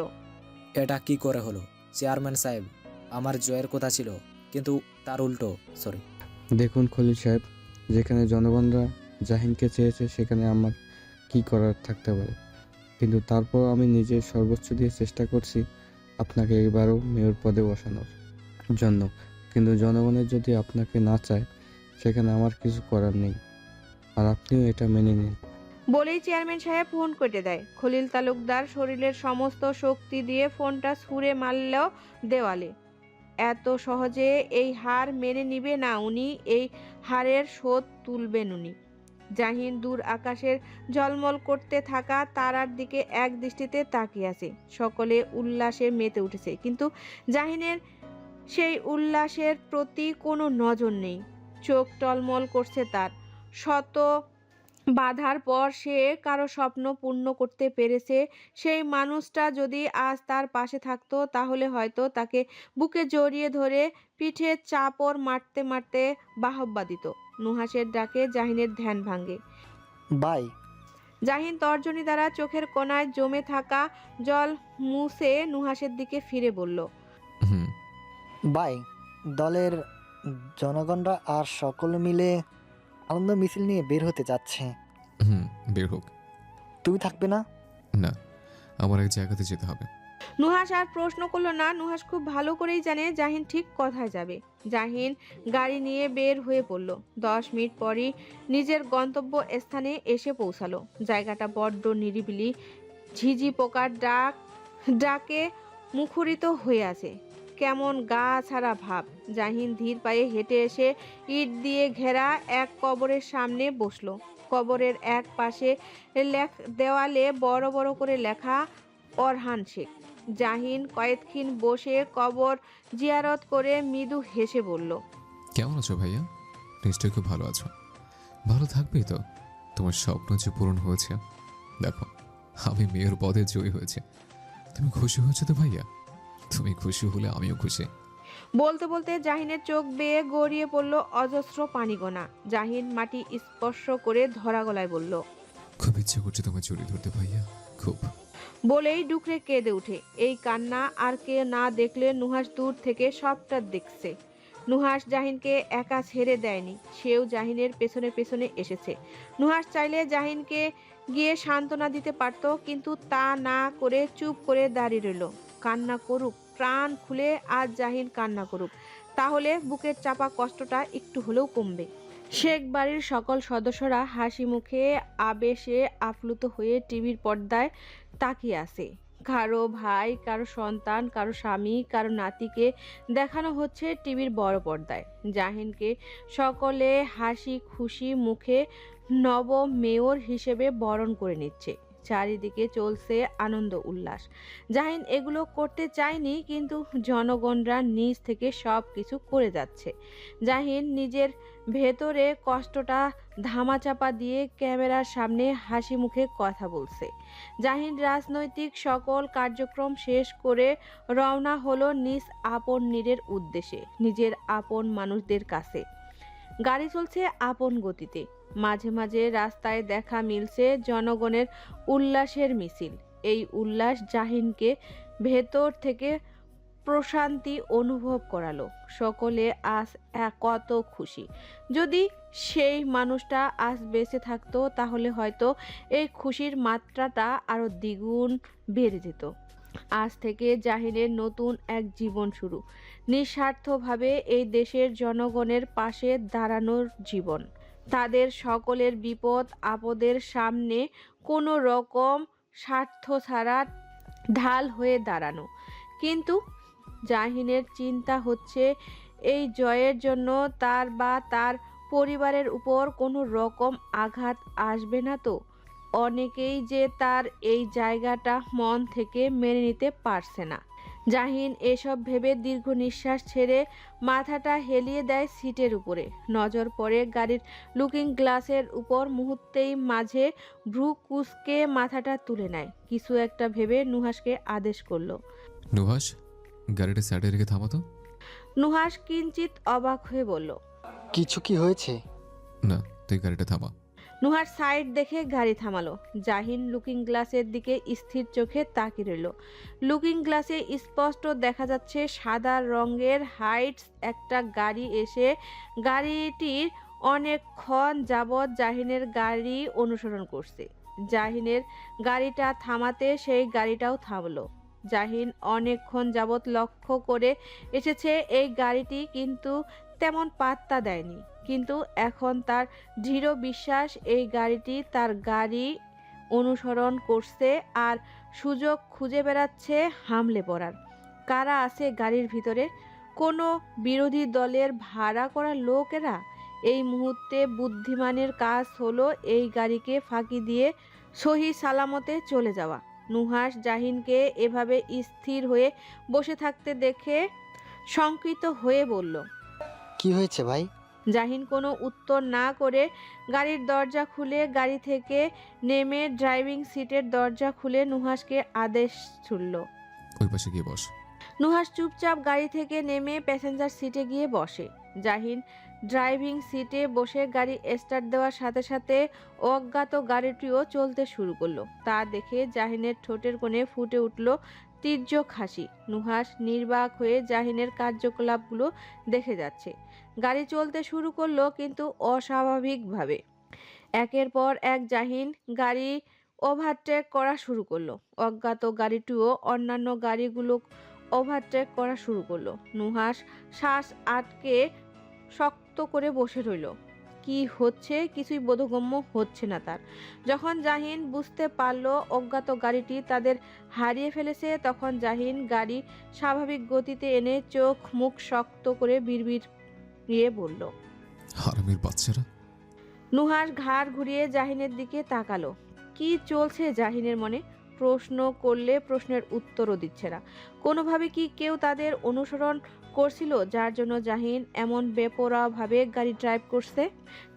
এটা কি করে হলো চেয়ারম্যান সাহেব? আমার জয়ের কথা ছিল, কিন্তু তার উল্টো। সরি। দেখুন খলিল সাহেব, যেখানে জনগণরা জাহিনকে চেয়েছে সেখানে আমার কি করার থাকতে পারে, কিন্তু তারপর আমি নিজের সর্বোচ্চ দিয়ে চেষ্টা করছি আপনাকে এবারও মেয়র পদে বসানোর জন্য, কিন্তু জনগণের যদি আপনাকে না চায় সেখানে আমার কিছু করার নেই, আর আপনিও এটা মেনে নিন। বলেই চেয়ারম্যান সাহেব ফোন কেটে দেয়। খলিল তালুকদার শরীরের সমস্ত শক্তি দিয়ে ফোনটা ছুঁড়ে মারল দেওয়ালে। এত সহজে এই হার মেনে নিবে না উনি, এই হারের শোধ তুলবেন উনি। জাহিন দূর আকাশের ঝলমল করতে থাকা তারার দিকে এক দৃষ্টিতে তাকিয়ে আছে। সকলে উল্লাসে মেতে উঠেছে, কিন্তু জাহিনের সেই উল্লাসের প্রতি কোনো নজর নেই। চোখ টলমল করছে তার। শত বাধার পর সে কারো স্বপ্ন পূর্ণ করতে পেরেছে। সেই মানুষটা যদি আজ তার পাশে থাকতো তাহলে হয়তো তাকে বুকে জড়িয়ে ধরে পিঠে চাপড় মারতে মারতে বাহবা দিত। নুহাসের ডাকে জাহিনের ধ্যান ভাঙে। বাই। জাহিন তর্জনী দ্বারা চোখের কোণায় জমে থাকা জল মুছে নুহাসের দিকে ফিরে বলল, হুম। বাই। দলের জনগণরা আর সকলে মিলে আনন্দ মিছিল নিয়ে বের হতে যাচ্ছে। হুম, বের হোক। তুমি থাকবে না? না, আমার এক জায়গাতে যেতে হবে। নুহাস আর প্রশ্ন করলো না। নুহাস খুব ভালো করেই জানে জাহিন ঠিক কোথায় যাবে। জাহিন গাড়ি নিয়ে বের হয়ে পড়ল। 10 মিনিট পরই নিজের গন্তব্য স্থানে এসে পৌঁছালো। জায়গাটা বড্ড নিরিবিলি, ঝিঝি পোকার ডাকে মুখরিত হয়ে আছে। কেমন গা ছাড়া ভাব। জাহিন ধীর পায়ে হেঁটে এসে ইট দিয়ে ঘেরা এক কবরের সামনে বসলো। কবরের এক পাশে দেওয়ালে বড় বড় করে লেখা অরহান শেখ। জাহিন কয়েকক্ষণ বসে কবর জিয়ারত করে মৃদু হেসে বলল, কেমন আছো ভাইয়া? নিশ্চয়ই খুব ভালো আছো। ভালো থাকবেই তো। তোমার স্বপ্ন যে পূরণ হয়েছে। দেখো, আমি মেয়র পদে জয়ী হয়েছে। তুমি খুশি হয়েছো তো ভাইয়া? তুমি খুশি হলে আমিও খুশি। বলতে বলতে জাহিনের চোখ বেয়ে গড়িয়ে পড়ল অজস্র পানিগোনা। জাহিন মাটি স্পর্শ করে ধরা গলায় বলল, খুব ইচ্ছে করছে তোমার জড়িয়ে ধরতে ভাইয়া, খুব। বলেই ডুকরে কেঁদে ওঠে। এই কান্না আর কে না দেখলে নুহাস দূর থেকে সবটা দেখছে। নুহাস জাহিনকে একা ছেড়ে দেয়নি, সেও জাহিনের পেছনে পেছনে এসেছে। নুহাস চাইলে জাহিনকে গিয়ে সান্ত্বনা দিতে পারত, কিন্তু তা না করে চুপ করে দাঁড়িয়ে রইল। কান্না করুক, প্রাণ খুলে আজ জাহিন কান্না করুক, তাহলে বুকের চাপা কষ্টটা একটু হলেও কমবে। শেখ বাড়ির সকল সদস্যরা হাসি মুখে আবেশে আপ্লুত হয়ে টিভির পর্দায় তাকিয়ে আছে। কারো ভাই, কারো সন্তান, কারো স্বামী, কারো নাতিকে দেখানো হচ্ছে টিভির বড় পর্দায়। জাহিনকে সকলে হাসি খুশি মুখে নব মেয়র হিসেবে বরণ করে নিচ্ছে। চারিদিকে চলছে আনন্দ উল্লাস। জাহিন এগুলো করতে চায়নি, কিন্তু জনগণরা নিজ থেকে সব কিছু করে যাচ্ছে। জাহিন নিজের ভেতরে কষ্টটা ধামাচাপা দিয়ে ক্যামেরার সামনে হাসি মুখে কথা বলছে। জাহিন রাজনৈতিক সকল কার্যক্রম শেষ করে রওনা হলো নিজ আপন নীরের উদ্দেশ্যে, নিজের আপন মানুষদের কাছে। গাড়ি চলছে আপন গতিতে। মাঝে মাঝে রাস্তায় দেখা মিলছে জনগণের উল্লাসের মিছিল। এই উল্লাস জাহিনকে ভেতর থেকে প্রশান্তি অনুভব করালো। সকলে আজ কত খুশি। যদি সেই মানুষটা আজ বেঁচে থাকতো তাহলে হয়তো এই খুশির মাত্রাটা আরো দ্বিগুণ বেড়ে যেত। আজ থেকে জাহিনের নতুন এক জীবন শুরু, নিঃস্বার্থভাবে এই দেশের জনগণের পাশে দাঁড়ানোর জীবন। তাদের সকলের বিপদ আপদের সামনে কোনো রকম স্বার্থ ছাড়া ঢাল হয়ে দাঁড়ানো। কিন্তু জাহিনের চিন্তা হচ্ছে এই জয়ের জন্য তার বা তার পরিবারের উপর কোনো রকম আঘাত আসবে না তো? অনেকেই যে তার এই জায়গাটা মন থেকে মেনে নিতে পারছে না। জাহিন এসব ভেবে দীর্ঘ নিঃশ্বাস ছেড়ে মাথাটা হেলিয়ে দেয় সিটের উপরে। নজর পড়ে গাড়ির লুকিং গ্লাসের উপর। মুহূর্তেই মাঝে ভ্রু কুঁচকে মাথাটা তুলে নেয়। কিছু একটা ভেবে নুহাসকে আদেশ করলো, নুহাস, গাড়িটা সাইডে রেখে থামো তো। নুহাস কিঞ্চিত অবাক হয়ে বলল, কিছু কি হয়েছে? না, তুই গাড়িটা থামা। নুহার সাইড দেখে গাড়ি থামালো। জাহিন লুকিং গ্লাসের দিকে স্থির চোখে তাকিয়ে রইল। লুকিং গ্লাসে স্পষ্ট দেখা যাচ্ছে সাদা রঙের হাইটস একটা গাড়ি এসে গাড়িটির অনেকক্ষণ যাবৎ জাহিনের গাড়ি অনুসরণ করছে। জাহিনের গাড়িটা থামাতে সেই গাড়িটাও থামলো। জাহিন অনেকক্ষণ যাবৎ লক্ষ্য করে এসেছে এই গাড়িটি, কিন্তু তেমন পাত্তা দেয়নি। কিন্তু এখন তার দৃঢ় বিশ্বাস এই গাড়িটি তার গাড়ি অনুসরণ করছে আর সুযোগ খুঁজে বেড়াচ্ছে হামলে পড়ার। কারা আছে গাড়ির ভিতরে? কোনো বিরোধী দলের ভাড়া করা লোকেরা? এই মুহূর্তে বুদ্ধিমানের কাজ হলো এই গাড়িকে ফাঁকি দিয়ে সহি সালামতে চলে যাওয়া। নুহাস জাহিনকে এভাবে স্থির হয়ে বসে থাকতে দেখে শঙ্কিত হয়ে বলল, কি হয়েছে ভাই? জাহিন কোনো উত্তর না করে গাড়ির দরজা খুলে গাড়ি থেকে নেমে ড্রাইভিং সিটের দরজা খুলে নুহাসকে আদেশ ছুড়ল। ওই পাশে গিয়ে বস। নুহাস চুপচাপ গাড়ি থেকে নেমে প্যাসেঞ্জার সিটে গিয়ে বসে। জাহিন ড্রাইভিং সিটে বসে গাড়ি স্টার্ট দেওয়ার সাথে সাথে অজ্ঞাত গাড়িটিও চলতে শুরু করলো। তা দেখে জাহিনের ঠোঁটের কোণে ফুটে উঠল তীর্যক হাসি। নুহাস নির্বাক হয়ে জাহিনের কার্যকলাপগুলো দেখে যাচ্ছে। গাড়ি চলতে শুরু করলো, কিন্তু অস্বাভাবিকভাবে। একের পর এক জাহিন গাড়ি ওভারটেক করা শুরু করলো। অজ্ঞাত গাড়িটিও অন্যান্য গাড়িগুলো ওভারটেক করা শুরু করলো। নুহাস শ্বাস আটকে শক্ত করে বসে রইল। কি হচ্ছে কিছুই বোধগম্য হচ্ছে না তার। যখন জাহিন বুঝতে পারলো অজ্ঞাত গাড়িটি তাদের হারিয়ে ফেলেছে, তখন জাহিন গাড়ি স্বাভাবিক গতিতে এনে চোখ মুখ শক্ত করে বিড়বিড় বলল, হারামির বাচ্চারা। নুহাস ঘাড় ঘুরিয়ে জাহিনের দিকে তাকালো। কি চলছে জাহিনের মনে? প্রশ্ন করলে প্রশ্নের উত্তরও দিচ্ছে না। কোনোভাবে কি কেউ তাদের অনুসরণ করছিল, যার জন্য জাহিন এমন বেপরোয়াভাবে গাড়ি ড্রাইভ করছে?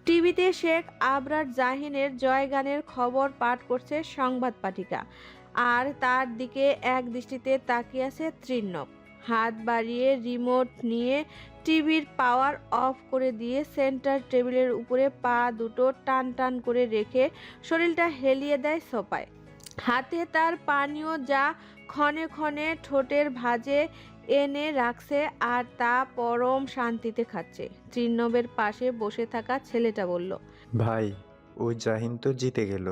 টিভিতে শেখ আবরার জাহিনের জয়গানের খবর পাঠ করছে সংবাদ পাঠিকা, আর তার দিকে এক দৃষ্টিতে তাকিয়ে আছে ত্রিনব। হাত বাড়িয়ে রিমোট নিয়ে টিভির পাওয়ার অফ করে দিয়ে সেন্টার টেবিলের উপরে পা দুটো টান টান করে রেখে শরীরটা হেলিয়ে দেয় সোফায়। হাতে তার পানীয় যা ক্ষণে ক্ষণে ঠোঁটের ভাঁজে এনে রাখছে, আর তা পরম শান্তিতে খাচ্ছে। ত্রিনবের পাশে বসে থাকা ছেলেটা বলল, ভাই ওই জাহিন তো জিতে গেল।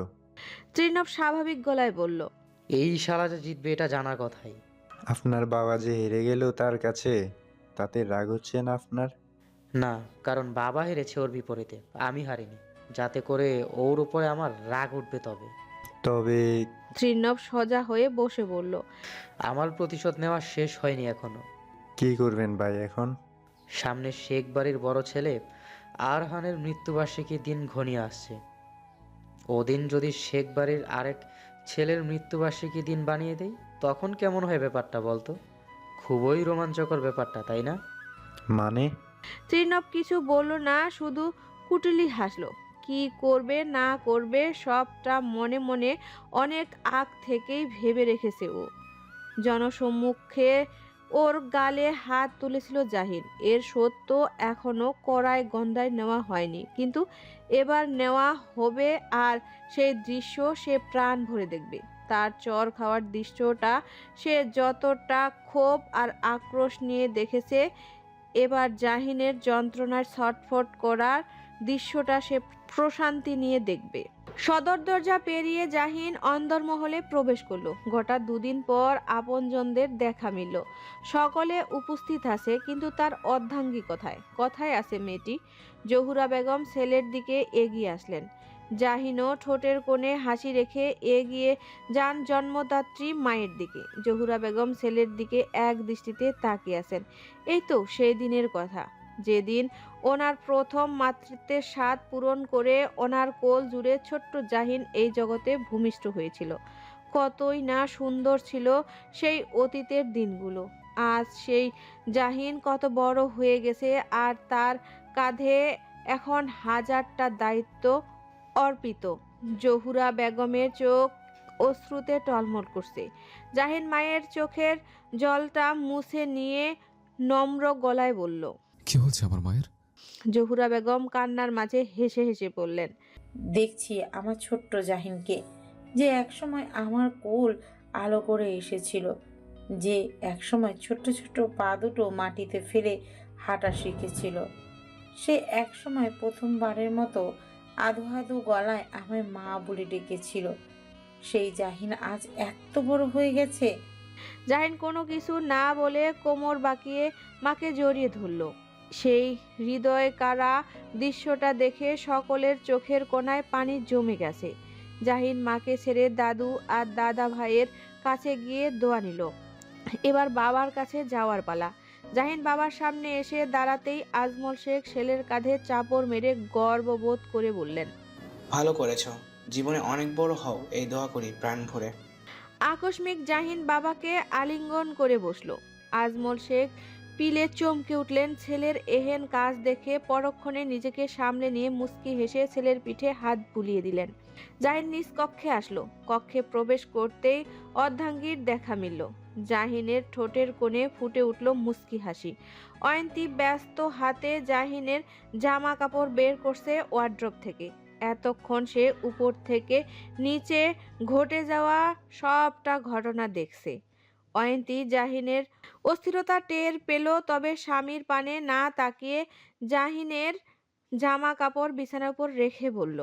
ত্রিনব স্বাভাবিক গলায় বলল, এই শালা যে জিতবে এটা জানার কথাই। আপনার বাবা যে হেরে গেল তার কাছে, তাতে রাগ হচ্ছে না আপনার? না, কারণ বাবা হেরেছে ওর বিপরীতে, আমি হারিনি, যাতে করে ওর উপরে আমার রাগ উঠবে। তবে ত্রিনব সোজা হয়ে বসে বলল, আমার প্রতিশোধ নেওয়া শেষ হয়নি এখনো। কি করবেন ভাই এখন? সামনে শেখ বাড়ির বড় ছেলে আরহানের মৃত্যুবার্ষিকীর দিন ঘনিয়ে আসছে। ওদিন যদি শেখ বাড়ির আরেক ছেলের মৃত্যুবার্ষিকী দিন বানিয়ে দেই, তখন কেমন হয় ব্যাপারটা বলতো? খুবই রোমাঞ্চকর ব্যাপারটা, তাই না? মানে? ত্রিনব কিছু বলল না, শুধু কুটিলি হাসলো। কি করবে না করবে সবটা মনে মনে অনেক আগ থেকেই ভেবে রেখেছে ও। জনসম্মুখে ওর গালে হাত তুলেছিল জাহিন। এর সত্য এখনো কড়ায় গন্ডায় নেওয়া হয়নি, কিন্তু এবার নেওয়া হবে, আর সেই দৃশ্য সে প্রাণ ভরে দেখবে। তার চর খাওয়ার দৃশ্যটা সে যতটা ক্ষোভ আর আক্রোশ নিয়ে দেখেছে, এবার জাহিনের যন্ত্রণার ছটফট করার দৃশ্যটা সে প্রশান্তি নিয়ে দেখবে। সদর দরজা পেরিয়ে জাহিন অন্দরমহলে প্রবেশ করলো। গোটা দুদিন পর আপনজনদের দেখা মিলল। সকলে উপস্থিত আছে, কিন্তু তার অর্ধাঙ্গী কোথায়? কোথায় আছে মেয়েটি? জহুরা বেগম ছেলের দিকে এগিয়ে আসলেন। জাহিনও ঠোঁটের কোণে হাসি রেখে এগিয়ে যান জন্মদাত্রী মায়ের দিকে। জহুরা বেগম ছেলের দিকে এক দৃষ্টিতে তাকিয়ে আছেন। এই তো সেই দিনের কথা, যেদিন ওনার প্রথম মাতৃত্বের স্বাদ পূরণ করে ওনার কোল জুড়ে ছোট্ট জাহিন এই জগতে ভূমিষ্ঠ হয়েছিল। কতই না সুন্দর ছিল সেই অতীতের দিনগুলো। আজ সেই জাহিন কত বড় হয়ে গেছে, আর তার কাঁধে এখন হাজারটা দায়িত্ব অর্পিত। জহুরা বেগমের চোখ অশ্রুতে টলমল করছে। জাহিন মায়ের চোখের জলটা মুছে নিয়ে নম্র গলায় বলল, কি হচ্ছে আমার মায়ের? জহুরা বেগম কান্নার মাঝে হেসে হেসে বললেন, দেখছি আমার ছোট্ট জাহিনকে, যে একসময় আমার কোল আলো করে এসেছিল, যে একসময় ছোট্ট ছোট্ট পা দুটো মাটিতে ফেলে হাঁটা শিখেছিল, সে একসময় প্রথমবারের মতো আধো আধো গলায় আমায় মা বলে ডেকেছিল। সেই জাহিন আজ এত বড় হয়ে গেছে। জাহিন কোনো কিছু না বলে কোমর বাঁকিয়ে মাকে জড়িয়ে ধরল। সেই হৃদয় কাড়া দৃশ্যটা দেখে সকলের চোখের কোণায় পানি জমে গেছে। জাহিন মাকে ছেড়ে দাদু আর দাদা ভাইয়ের কাছে গিয়ে দোয়া নিল। এবার বাবার কাছে যাওয়ার পালা। জাহিন বাবার সামনে এসে দাঁড়াতেই আজমল শেখ ছেলের কাঁধে চাপড় মেরে গর্ববোধ করে বললেন, ভালো করেছো, জীবনে অনেক বড় হও এই দোয়া করি প্রাণ ভরে। আকস্মিক জাহিন বাবাকে আলিঙ্গন করে বসলো। আজমল শেখ পিলে চমকে উঠলেন ছেলের এহেন কাজ দেখে। পরক্ষণে নিজেকে সামলে নিয়ে মুচকি হেসে ছেলের পিঠে হাত বুলিয়ে দিলেন। জাহিন নিজ কক্ষে আসলো। কক্ষে প্রবেশ করতেই অর্ধাঙ্গীর দেখা মিলল। জাহিনের ঠোঁটের কোণে ফুটে উঠল মুচকি হাসি। অয়ন্তী ব্যস্ত হাতে জাহিনের জামা কাপড় বের করছে ওয়ার্ড্রপ থেকে। এতক্ষণ সে উপর থেকে নিচে ঘটে যাওয়া সবটা ঘটনা দেখছে। অয়ন্তী জাহিনের অস্থিরতা টের পেল, তবে স্বামীর পানে না তাকিয়ে জাহিনের জামা কাপড় বিছানার উপর রেখে বলল,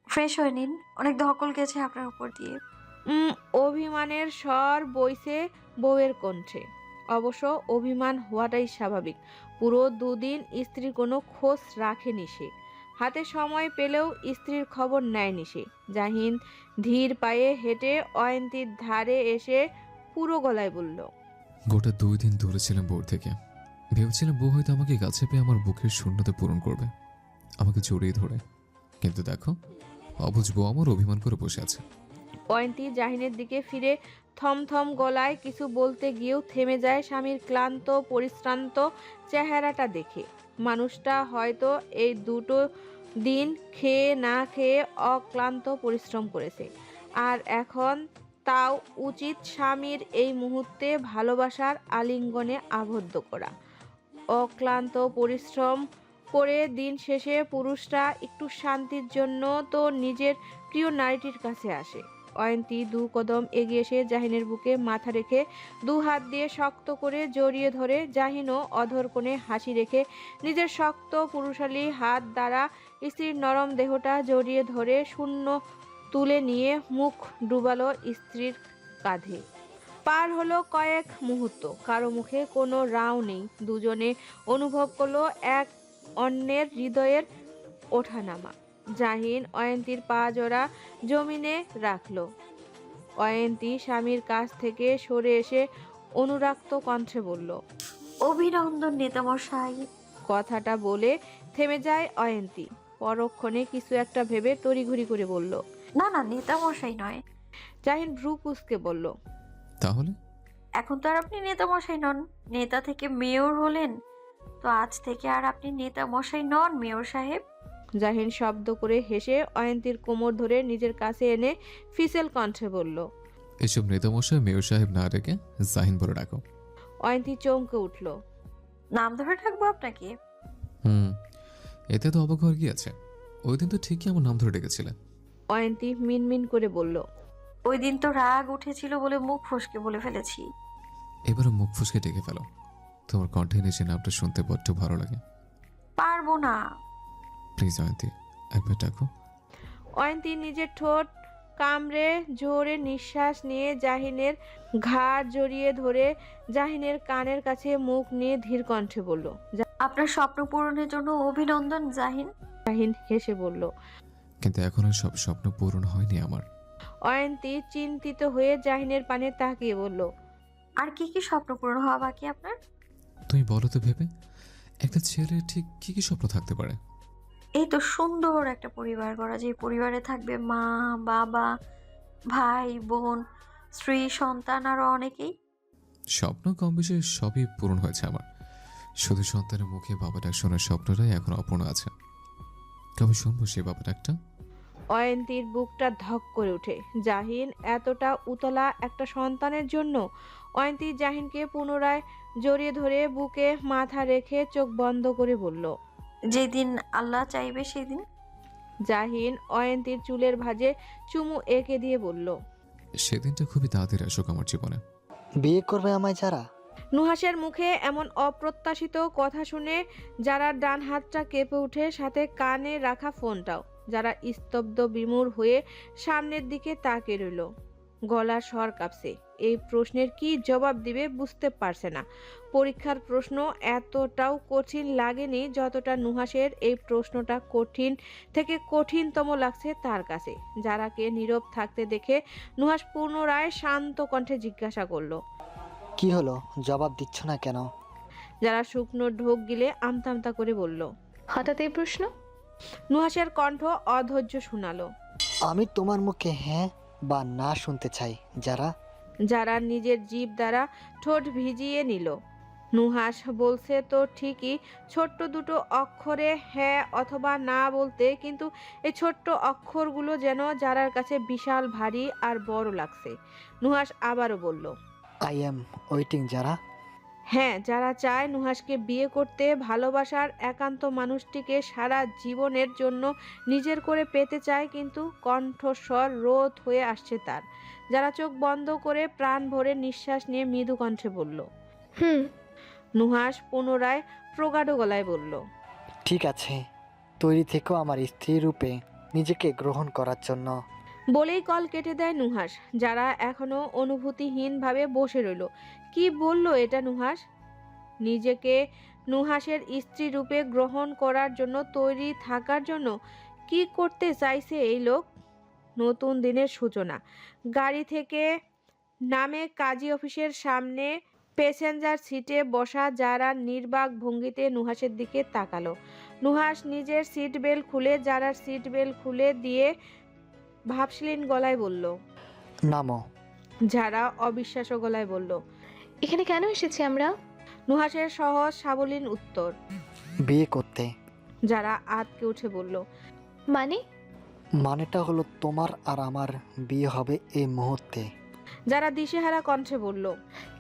ফ্রেশ হয়ে নিন, অনেক ধকল গেছে আপনার উপর দিয়ে। অভিমানের স্বর বইছে বউয়ের কণ্ঠে। অবশ্য অভিমান হওয়াটাই স্বাভাবিক। পুরো দুদিন স্ত্রীর কোনো খোঁজ রাখেনি সে। হাতে সময় পেলেও স্ত্রীর খবর নেয়নি সে। জাহিন ধীর পায়ে হেঁটে অয়ন্তীর ধারে এসে পুরো গলায় বলল, গোটা 2 দিন দূরে ছিলাম বউর থেকে। ভেবেছিলাম বউ হয়তো আমাকে কাছে পেয়ে আমার বুকের শূন্যতা পূরণ করবে, আমাকে জড়িয়ে ধরে। কিন্তু দেখো, অবুঝ বউ আমার অভিমান করে বসে আছে। অয়ন্তী জাহিনের দিকে ফিরে থমথম গলায় কিছু বলতে গিয়েও থেমে যায় স্বামীর ক্লান্ত পরিশ্রান্ত চেহারাটা দেখে। মানুষটা হয়তো এই 2 দিন খেয়ে না খেয়ে অক্লান্ত পরিশ্রম করেছে, আর এখন তাও উচিত স্বামীর এই মুহূর্তে ভালোবাসার আলিঙ্গনে আবদ্ধ করা। অক্লান্ত পরিশ্রম করে দিন শেষে পুরুষরা একটু শান্তির জন্য তো নিজের প্রিয় নারীটির কাছে আসে। অয়ন্তী 2 কদম এগিয়ে এসে জাহিনের বুকে মাথা রেখে 2 হাত দিয়ে শক্ত করে জড়িয়ে ধরে। জাহিনও অধর কোণে হাসি রেখে নিজের শক্ত পুরুষালী হাত দ্বারা স্ত্রীর নরম দেহটা জড়িয়ে ধরে শূন্য তুলে নিয়ে মুখ ডুবালো স্ত্রীর কাঁধে। পার হলো কয়েক মুহূর্ত, কারো মুখে কোনো রাও নেই। দুজনে অনুভব করলো এক অন্যের হৃদয়ের ওঠানামা। জাহিন অয়ন্তীর পা জোড়া জমিনে রাখলো। অয়ন্তী স্বামীর কাছ থেকে সরে এসে অনুরাক্ত কণ্ঠে বলল, অভিনন্দন নেতামশাই। কথাটা বলে থেমে যায় অয়ন্তী। পরক্ষণে কিছু একটা ভেবে তড়িঘড়ি করে বলল, না না, নেতামশাই নয়। জাহিন ভ্রু কুঁচকে বলল, তাহলে? এখন তো আর আপনি নেতামশাই নন, নেতা থেকে মেয়র হলেন, তো আজ থেকে আর আপনি নেতামশাই নন, মেয়র সাহেব। জাহিন শব্দ করে হেসে অয়ন্তীর কোমর ধরে নিজের কাছে এনে ফিসেল কণ্ঠে বলল, এসব নেতামশাই মেয়র সাহেব না রেখে জাহিন বলে ডাকো। অয়ন্তী চমকে উঠল। নাম ধরে ডাকবো আপনাকে? এতে তো অবাক হওয়ার কি আছে? ওই দিন তো ঠিকই আমার নাম ধরে ডেকেছিলেন। অয়ন্তী মিনমিন করে বলল, ওই দিন তো রাগ উঠেছিল বলে মুখ ফসকে বলে ফেলেছি। এবারে মুখ ফুসকে ডেকে ফেলো, তোমার কণ্ঠে নিচে নামটা শুনতে বড্ড ভালো লাগে। পারবো না। প্লিজ অয়ন্তী, একবার ডাকো। অয়ন্তী নিজের ঠোঁট কামড়ে জোরে নিঃশ্বাস নিয়ে জাহিনের ঘাড় জড়িয়ে ধরে জাহিনের কানের কাছে মুখ নিয়ে ধীর কণ্ঠে বলল, আপনার স্বপ্ন পূরণের জন্য অভিনন্দন জাহিন। জাহিন হেসে বলল, কিন্তু এখন আর সব স্বপ্ন পূরণ হয়নি আমার। অয়ন্তী চিন্তিত হয়ে জাহিনের পানে তাকিয়ে বলল, আর কি কি স্বপ্ন পূরণ হওয়া বাকি আপনার? তুমি বলো তো ভেবে, একটা ছেলে ঠিক কি কি স্বপ্ন থাকতে পারে? এই তো সুন্দর একটা পরিবার করা, যে পরিবারে থাকবে মা, বাবা, ভাই, বোন, স্ত্রী, সন্তান, আরো অনেকেই। স্বপ্ন কম বেশি সবই পূরণ হয়েছে আমার। শুধু সন্তানের মুখে বাবা ডাক শোনার স্বপ্নটাই এখন অপূর্ণ আছে। কবে শুনবো সেই বাবা ডাকটা? অয়ন্তীর বুকটা ধক করে ওঠে। জাহিন এতটা উতলা একটা সন্তানের জন্য? অয়ন্তী জাহিনকে পুনরায় জড়িয়ে ধরে বুকে মাথা রেখে চোখ বন্ধ করে বলল, যেদিন আল্লাহ চাইবে সেদিন। জাহিন অয়ন্তীর চুলের ভাঁজে চুমু এঁকে দিয়ে বলল, সেদিনটা খুবই তাড়াতাড়ি আসুক আমার জীবনে। বিয়ে করবে আমায় যারা? নুহাসের মুখে এমন অপ্রত্যাশিত কথা শুনে যারা ডান হাতটা কেঁপে উঠে, সাথে কানে রাখা ফোনটাও। যারা স্তব্ধ বিমূঢ় হয়ে সামনের দিকে তাকিয়ে রইল। গলার স্বর কাঁপছে। এই প্রশ্নের কি জবাব দিবে বুঝতে পারছে না। পরীক্ষার প্রশ্ন এতটাও কঠিন লাগেনি যতটা নুহাসের এই প্রশ্নটা কঠিন থেকে কঠিনতম লাগছে তার কাছে। যারাকে নীরব থাকতে দেখে নুহাস পুনরায় শান্ত কণ্ঠে জিজ্ঞাসা করলো, কি হলো, জবাব দিচ্ছ না কেন? যারা শুকনো ঢোক গিলে আমতা আমতা করে বলল, হঠাৎ এই প্রশ্ন? নুহাসের কণ্ঠ অধৈর্য শোনালো। আমি তোমার মুখে হ্যাঁ বা না শুনতে চাই যারা। যারা নিজের জিভ দ্বারা ঠোঁট ভিজিয়ে নিল। নুহাস বলছে তো ঠিকই, ছোট্ট দুটো অক্ষরে হ্যাঁ অথবা না বলতে, কিন্তু এই ছোট্ট অক্ষরগুলো যেন যারার কাছে বিশাল ভারী আর বড় লাগছে। নুহাস আবারও বলল, আই এম ওয়েটিং যারা। হ্যাঁ, যারা চায় নুহাসকে বিয়ে করতে, ভালোবাসার একান্ত মানুষটিকে সারা জীবনের জন্য নিজের করে পেতে চায়, কিন্তু কণ্ঠস্বর রোধ হয়ে আসছে তার। যারা চোখ বন্ধ করে প্রাণ ভরে নিঃশ্বাস নিয়ে মৃদু কণ্ঠে বলল, নুহাস পুনরায় প্রগাঢ় গলায় বলল, ঠিক আছে, তৈরি থেকো আমার স্ত্রী রূপে নিজেকে গ্রহণ করার জন্য। বলেই কল কেটে দেয় নুহাস। যারা এখনো অনুভূতিহীনভাবে বসে রইল। কি বলল এটা নুহাস? নিজেকে নুহাসের স্ত্রী রূপে গ্রহণ করার জন্য তৈরি থাকার জন্য কি করতে চাইছে এই লোক? নতুন দিনের সূচনা। গাড়ি থেকে নামে কাজী অফিসের সামনে প্যাসেঞ্জার সিটে বসা যারা নির্বাক ভঙ্গিতে নুহাসের দিকে তাকালো। নুহাস নিজের সিট বেল্ট খুলে যারার সিট বেল্ট খুলে দিয়ে ভাবশীলীন গলায় বলল, নামো। যারা অবিশ্বাস্য গলায় বলল, এখানে কেন এসেছি আমরা? নুহাসের সহজ সাবলীন উত্তর, বিয়ে করতে। যারা আতকে উঠে বলল, মানে? মানেটা হলো তোমার আর আমার বিয়ে হবে এই মুহূর্তে। যারা দিশেহারা কণ্ঠে বলল,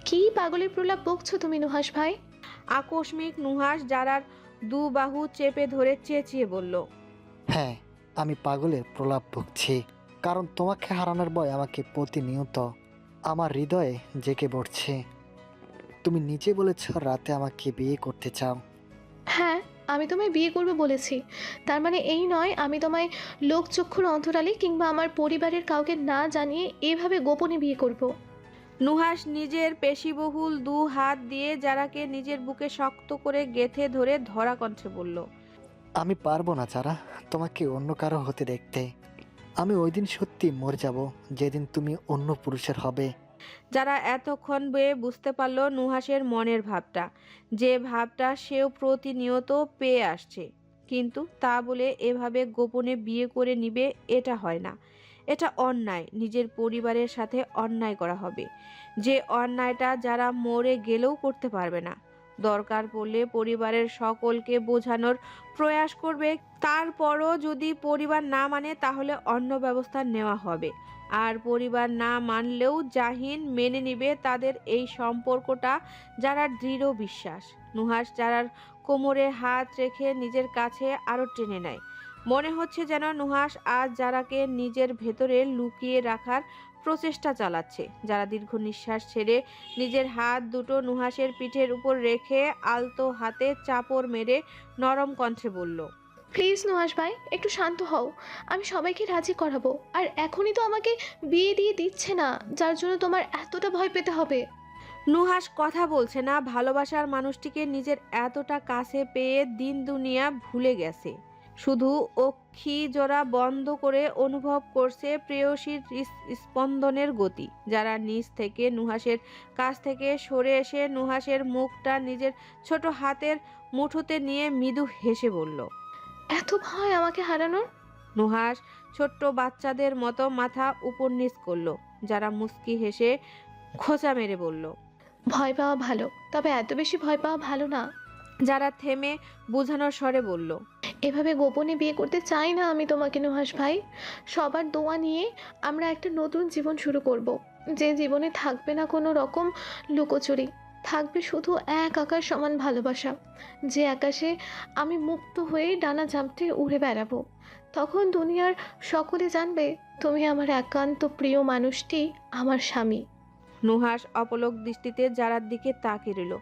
কি পাগলের প্রলাপ বকছো তুমি নুহাস ভাই? আকস্মিক নুহাস যারার দু বাহু চেপে ধরে চেঁচিয়ে বলল, হ্যাঁ, আমি পাগলের প্রলাপ বকছি, কারণ তোমাকে হারানোর ভয় আমাকে প্রতিনিয়ত আমার হৃদয়ে জেগে পড়ছে। তুমি নিজে বলেছ রাতে আমাকে বিয়ে করতে চাও। হ্যাঁ, আমি তোমায় বিয়ে করবো বলেছি। তার মানে এই নয় আমি তোমায় লোকচক্ষুর অন্তরালে কিংবা আমার পরিবারের কাউকে না জানিয়ে এভাবে গোপনে বিয়ে করব। নুহাস নিজের পেশিবহুল দু হাত দিয়ে যারাকে নিজের বুকে শক্ত করে গেথে ধরে ধরা কণ্ঠে বলল, আমি পারবো না যারা তোমাকে অন্য কারো হতে দেখতে। আমি ওই দিন সত্যি মরে যাব যেদিন তুমি অন্য পুরুষের হবে। যারা এতক্ষণ বেয়ে বুঝতে পারল নুহাসের মনের ভাবটা, যে ভাবটা সেও প্রতিনিয়ত পেয়ে আসছে, কিন্তু তা বলে এভাবে গোপনে বিয়ে করে নিবে এটা হয় না। এটা অন্যায়, নিজের পরিবারের সাথে অন্যায় করা হবে, যে অন্যায়টা যারা মরে গেলেও করতে পারবে না। দরকার পড়লে পরিবারের সকলকে বোঝানোর প্রয়াস করবে, তারপরও যদি পরিবার না মানে তাহলে অন্য ব্যবস্থা নেওয়া হবে। আর পরিবার না মানলেও জাহিন মেনে নিবে তাদের এই সম্পর্কটা। যারা দৃঢ় বিশ্বাস। নুহাস যারার কোমরে হাত রেখে নিজের কাছে আরো টেনে নেয়। মনে হচ্ছে যেন নুহাস আজ যারাকে নিজের ভেতরে লুকিয়ে রাখার প্রচেষ্টা চালাচ্ছে। যারা দীর্ঘ নিঃশ্বাস ছেড়ে নিজের হাত দুটো নুহাসের পিঠের উপর রেখে আলতো হাতে চাপড় মেরে নরম কণ্ঠে বলল, প্লিজ নুহাস ভাই, একটু শান্ত হও। আমি সবাইকে রাজি করাবো, আর এখনই তো আমাকে বিয়ে দিয়ে দিচ্ছে না, যার জন্য তোমার এতটা ভয় পেতে হবে। নুহাস কথা বলছে না। ভালোবাসার মানুষটিকে নিজের এতটা কাছে পেয়ে দিন দুনিয়া ভুলে গেছে। শুধু অক্ষি জোড়া বন্ধ করে অনুভব করছে প্রেয়সীর স্পন্দনের গতি। যারা নিচ থেকে নুহাসের কাছ থেকে সরে এসে নুহাসের মুখটা নিজের ছোট হাতের মুঠোতে নিয়ে মৃদু হেসে বলল, এত ভয় আমাকে হারানোর? নুহাস ছোট্ট বাচ্চাদের মতো মাথা উপর নিচ করলো। যারা মুস্কি হেসে খোঁচা মেরে বলল, ভয় পাওয়া ভালো, তবে এত বেশি ভয় পাওয়া ভালো না। যারা থেমে বোঝানোর স্বরে বলল, এভাবে গোপনে বিয়ে করতে চাই না আমি তোমাকে নুহাস ভাই। সবার দোয়া নিয়ে আমরা একটা নতুন জীবন শুরু করব, যে জীবনে থাকবে না কোনো রকম লুকোচুরি, থাকবে শুধু এক আকাশ সমান ভালোবাসা, যে আকাশে আমি মুক্ত হয়ে ডানা ঝাপটে উড়ে বেড়াবো। তখন দুনিয়ার সকলে জানবে তুমি আমার একান্ত প্রিয় মানুষটি আমার স্বামী। নুহাস অপলক দৃষ্টিতে যারার দিকে তাকিয়ে রইল।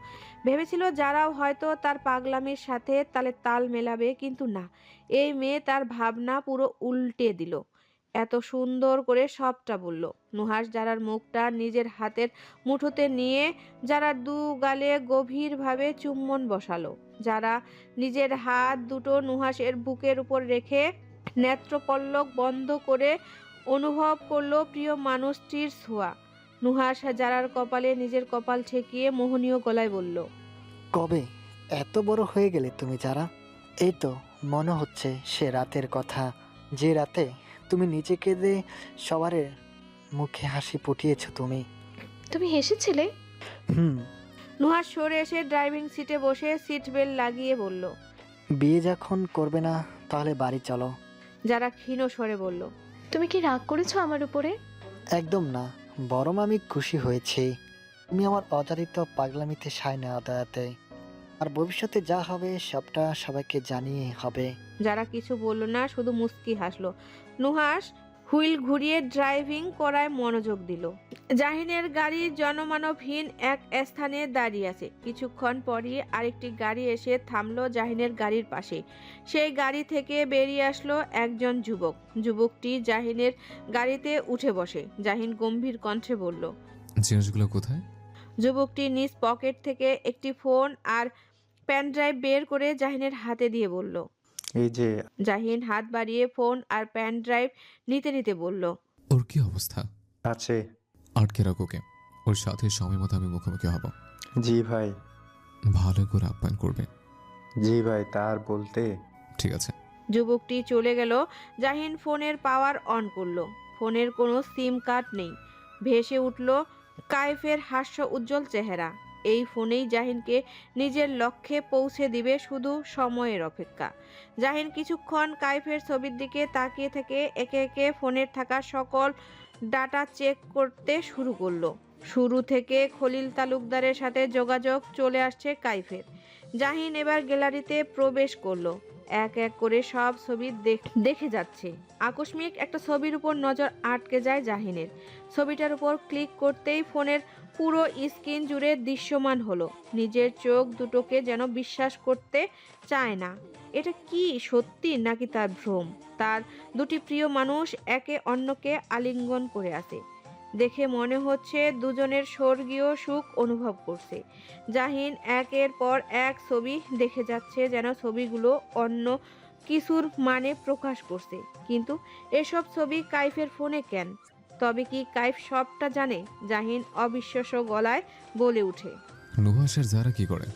ভেবেছিল যারাও হয়তো তার পাগলামির সাথে তালে তাল মেলাবে, কিন্তু না, এই মেয়ে তার ভাবনা পুরো উল্টে দিল। এত সুন্দর করে সবটা বলল। নুহাস যারার মুখটা নিজের হাতের মুঠোতে নিয়ে যারার দু গালে গভীরভাবে চুম্বন বসালো। যারা নিজের হাত দুটো নুহাসের বুকের উপর রেখে নেত্রপল্লক বন্ধ করে অনুভব করলো প্রিয় মানুষটির ছোঁয়া। নুহাস যারার কপালে নিজের কপাল ঠেকিয়ে মোহনীয় গলায় বলল, কবে এত বড় হয়ে গেলে তুমি যারা? এই তো মনে হচ্ছে সে রাতের কথা, যে রাতে তুমি নিজে কেঁদে সবার মুখে হাসি ফুটিয়েছ তুমি। তুমি হেসেছিলে? নুহাস সরে এসে ড্রাইভিং সিটে বসে সিট বেল্ট লাগিয়ে বলল, বিয়ে যখন করবে না তাহলে বাড়ি চলো। যারা ক্ষীণ স্বরে বলল, তুমি কি রাগ করেছো আমার উপরে? একদম না, বরং আমি খুশি হয়েছি। তুমি আমার অজারিত পাগলামিতে সায় না দেওয়াতে। আর ভবিষ্যতে যা হবে সবটা সবাইকে জানিয়ে হবে। যারা কিছু বলল না, শুধু মুস্কি হাসলো। নুহাস হুইল ঘুরিয়ে ড্রাইভিং করায় মনোযোগ দিল। জাহিনের গাড়ি জনমানবহীন এক স্থানে দাঁড়িয়ে আছে। কিছুক্ষণ পরই আরেকটি গাড়ি এসে থামলো জাহিনের গাড়ির পাশে। সেই গাড়ি থেকে বেরিয়ে আসলো একজন যুবক। যুবকটি জাহিনের গাড়িতে উঠে বসে। জাহিন গম্ভীর কণ্ঠে বলল, জিনিসগুলো কোথায়? যুবকটি নিজ পকেট থেকে একটি ফোন আর পেন ড্রাইভ বের করে জাহিনের হাতে দিয়ে বলল, এই যে। জাহিন হাত বাড়িয়ে ফোন আর পেন ড্রাইভ নিতে নিতে বলল, ওর কি অবস্থা? আছে। আটকে রাখ ওকে, ওর সাথে সময় মতো আমি মুখোমুখি হব। জি ভাই। ভালো করে আপ্যায়ন করবে। জি ভাই, তার বলতে। ঠিক আছে। যুবকটি চলে গেল। জাহিন ফোনের পাওয়ার অন করলো। ফোনের কোনো সিম কার্ড নেই। ভেসে উঠল কায়েফের হাস্য উজ্জ্বল চেহারা। এই ফোনেই জাহিনকে নিজের লক্ষ্যে পৌঁছে দিবে, শুধু সময়ের অপেক্ষা। জাহিন কিছুক্ষণ কায়েফের ছবির দিকে তাকিয়ে থেকে একে একে ফোনের থাকা সকল ডাটা চেক করতে শুরু করলো। শুরু থেকে খলিল তালুকদারের সাথে যোগাযোগ চলে আসছে কায়েফের। জাহিন এবার গ্যালারিতে প্রবেশ করলো। এক এক করে সব ছবি দেখে যাচ্ছে। আকস্মিক একটা ছবির উপর নজর আটকে যায় জাহিনের। ছবিটার উপর ক্লিক করতেই ফোনের পুরো স্ক্রিন জুড়ে দৃশ্যমান হলো। নিজের চোখ দুটোকে যেন বিশ্বাস করতে চায় না। এটা কি সত্যি নাকি তার ভ্রম? তার দুটি প্রিয় মানুষ একে অন্যকে আলিঙ্গন করে আছে। দেখে মনে হচ্ছে দুজনের স্বর্গীয় সুখ অনুভব করছে। জাহিন একের পর এক ছবি দেখে যাচ্ছে, যেন ছবিগুলো অন্য কিছুর মানে প্রকাশ করছে। কিন্তু এসব ছবি কাইফের ফোনে কেন? তবে কি কাইফ সবটা জানে? জাহিন অবিশ্বাস্য গলায় বলে ওঠে, নুহাসের যারা কি করে?